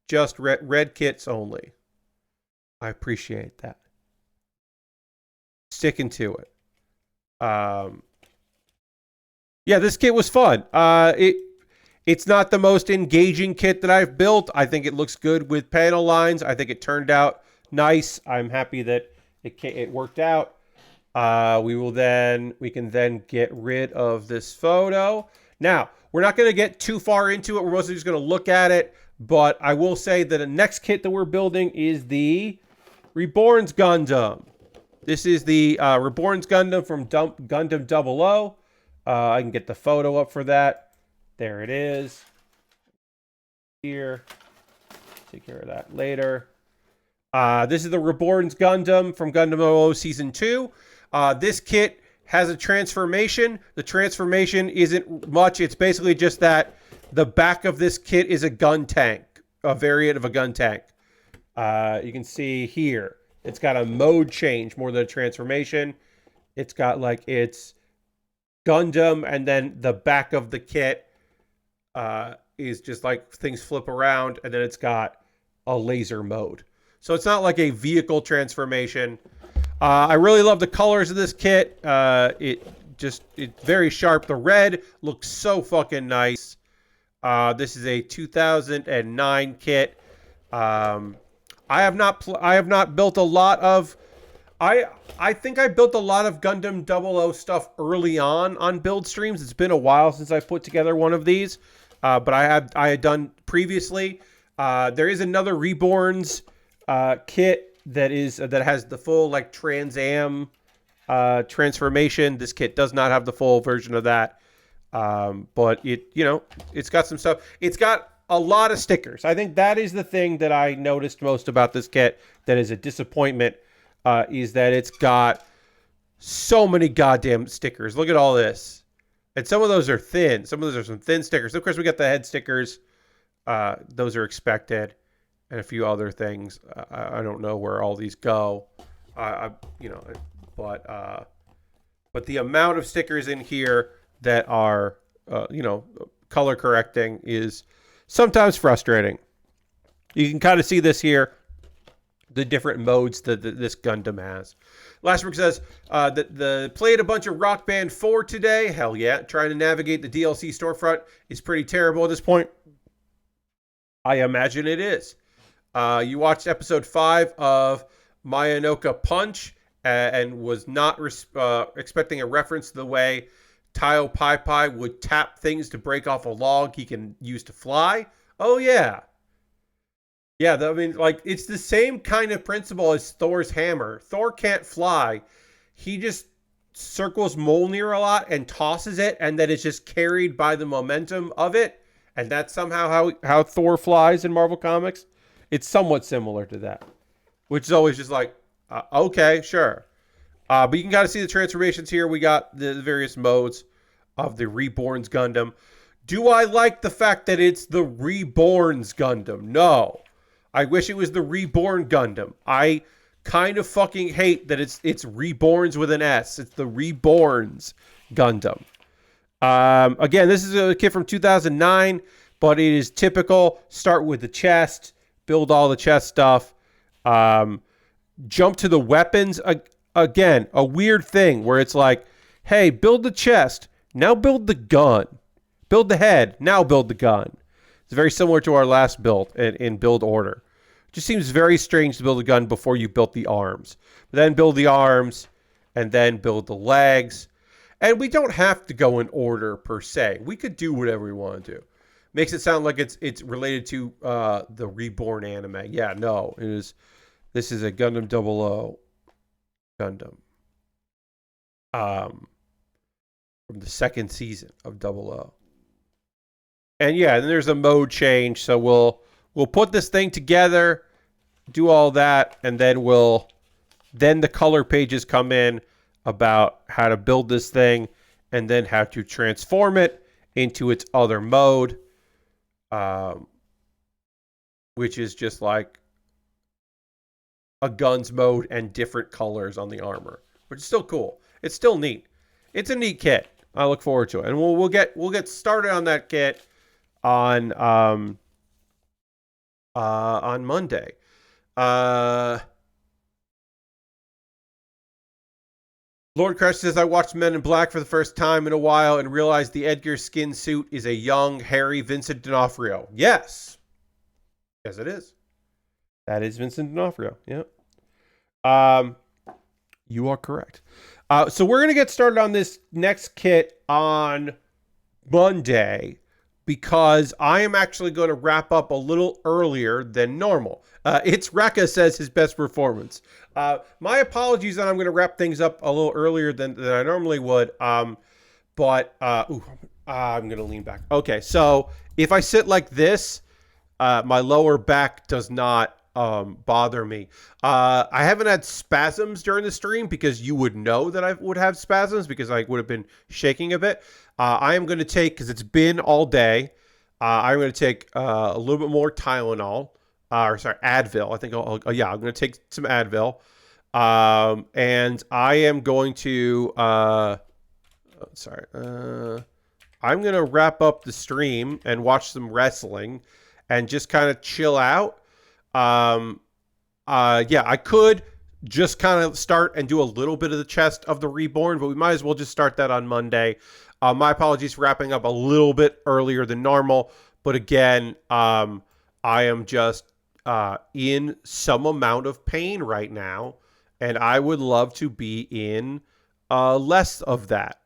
just red kits only. I appreciate that. Sticking to it. Yeah, this kit was fun. It's not the most engaging kit that I've built. I think it looks good with panel lines. I think it turned out nice. I'm happy that it worked out. We can then get rid of this photo. Now, we're not going to get too far into it. We're mostly just going to look at it. But I will say that the next kit that we're building is the Reborn's Gundam. This is the Reborn's Gundam from Gundam 00. I can get the photo up for that. There it is. Here. Take care of that later. This is the Reborn's Gundam from Gundam 00 Season 2. This kit has a transformation. The transformation isn't much. It's basically just that the back of this kit is a gun tank, a variant of a gun tank. You can see here, it's got a mode change more than a transformation. It's got like its Gundam, and then the back of the kit is just like things flip around, and then it's got a laser mode. So it's not like a vehicle transformation. I really love the colors of this kit. It's very sharp. The red looks so fucking nice. This is a 2009 kit. I have not built a lot of. I think I built a lot of Gundam 00 stuff early on build streams. It's been a while since I put together one of these, but I had done previously. There is another Reborn's kit that has the full like Trans Am transformation. This kit does not have the full version of that, but it's got some stuff. It's got a lot of stickers. I think that is the thing that I noticed most about this kit that is a disappointment, is that it's got so many goddamn stickers. Look at all this. And some of those are thin. Some of those are some thin stickers. Of course, we got the head stickers. Those are expected. And a few other things. I don't know where all these go. But the amount of stickers in here that are, color correcting is sometimes frustrating. You can kind of see this here, the different modes that this Gundam has. Lastbrook says that played a bunch of Rock Band 4 today. Hell yeah. Trying to navigate the DLC storefront is pretty terrible at this point. I imagine it is. You watched episode 5 of Mayanoka Punch and was not expecting a reference to the way Taio Pai Pai would tap things to break off a log he can use to fly. Oh, yeah. Yeah, it's the same kind of principle as Thor's hammer. Thor can't fly. He just circles Mjolnir a lot and tosses it, and then it's just carried by the momentum of it. And that's somehow how Thor flies in Marvel Comics. It's somewhat similar to that, which is always just like, okay, sure. But you can kind of see the transformations here. We got the various modes of the Reborn's Gundam. Do I like the fact that it's the Reborn's Gundam? No. I wish it was the Reborn Gundam. I kind of fucking hate that it's Reborns with an S. It's the Reborn's Gundam. Again, this is a kit from 2009, but it is typical. Start with the chest. Build all the chest stuff. Jump to the weapons. Again, a weird thing where it's like, hey, build the chest. Now build the gun. Build the head. Now build the gun. It's very similar to our last build in build order. It just seems very strange to build a gun before you built the arms. But then build the arms, and then build the legs. And we don't have to go in order per se. We could do whatever we want to do. Makes it sound like it's related to the Reborn anime. Yeah, no, it is. This is a Gundam 00 Gundam. From the second season of 00. And yeah, then there's a mode change. So we'll put this thing together, do all that, and then the color pages come in about how to build this thing and then how to transform it into its other mode. which is just like a guns mode and different colors on the armor, which is still cool. It's still neat. It's a neat kit. I look forward to it, and we'll get started on that kit on Monday. Lord Crush says, I watched Men in Black for the first time in a while and realized the Edgar skin suit is a young, hairy Vincent D'Onofrio. Yes. Yes, it is. That is Vincent D'Onofrio. Yep. You are correct. So we're going to get started on this next kit on Monday because I am actually going to wrap up a little earlier than normal. It's Rekka says his best performance. My apologies that I'm going to wrap things up a little earlier than I normally would. But I'm going to lean back. Okay, so if I sit like this, my lower back does not bother me. I haven't had spasms during the stream because you would know that I would have spasms because I would have been shaking a bit. I am going to take, because it's been all day, I'm going to take a little bit more Tylenol, Advil. I think I'm going to take some Advil. And I am going to, I'm going to wrap up the stream and watch some wrestling and just kind of chill out. I could just kind of start and do a little bit of the Chest of the Reborn, but we might as well just start that on Monday. My apologies for wrapping up a little bit earlier than normal, but again, I am just in some amount of pain right now, and I would love to be in less of that.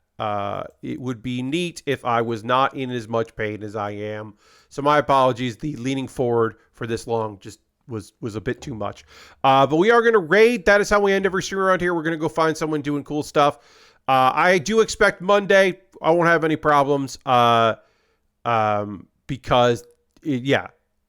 It would be neat if I was not in as much pain as I am. So my apologies. The leaning forward for this long just was a bit too much. But we are going to raid. That is how we end every stream around here. We're going to go find someone doing cool stuff. I do expect Monday. I won't have any problems because,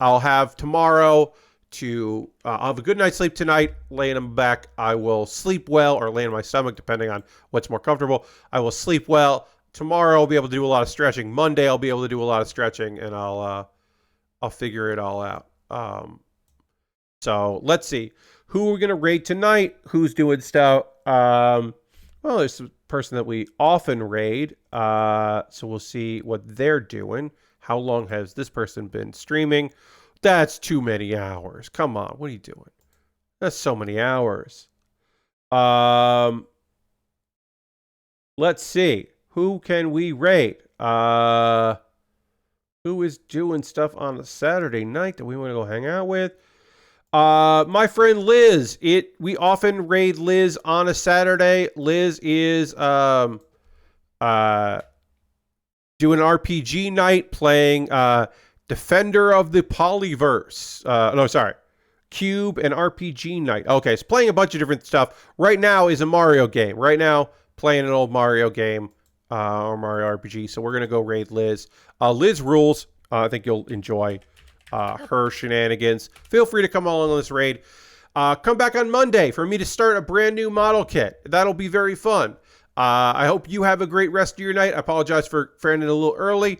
I'll have tomorrow to I'll have a good night's sleep tonight, laying on my back. I will sleep well, or lay on my stomach, depending on what's more comfortable. I will sleep well. Tomorrow I'll be able to do a lot of stretching. Monday I'll be able to do a lot of stretching, and I'll figure it all out. So let's see who we're gonna raid tonight. Who's doing stuff? Well, there's a person that we often raid. So we'll see what they're doing. How long has this person been streaming? That's too many hours. Come on, what are you doing? That's so many hours. Let's see. Who can we raid? Who is doing stuff on a Saturday night that we want to go hang out with? My friend Liz. We often raid Liz on a Saturday. Liz is doing an RPG night playing Defender of the Polyverse. Cube and RPG night. Okay, it's playing a bunch of different stuff. Right now is a Mario game. Right now, playing an old Mario game or Mario RPG. So we're going to go raid Liz. Liz rules. I think you'll enjoy her shenanigans. Feel free to come along on this raid. Come back on Monday for me to start a brand new model kit. That'll be very fun. I hope you have a great rest of your night. I apologize for ending a little early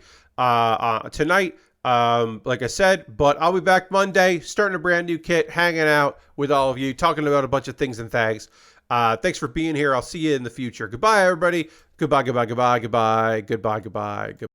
tonight. Like I said, but I'll be back Monday, starting a brand new kit, hanging out with all of you, talking about a bunch of things and things. Thanks for being here. I'll see you in the future. Goodbye, everybody. Goodbye, goodbye, goodbye, goodbye, goodbye, goodbye, goodbye.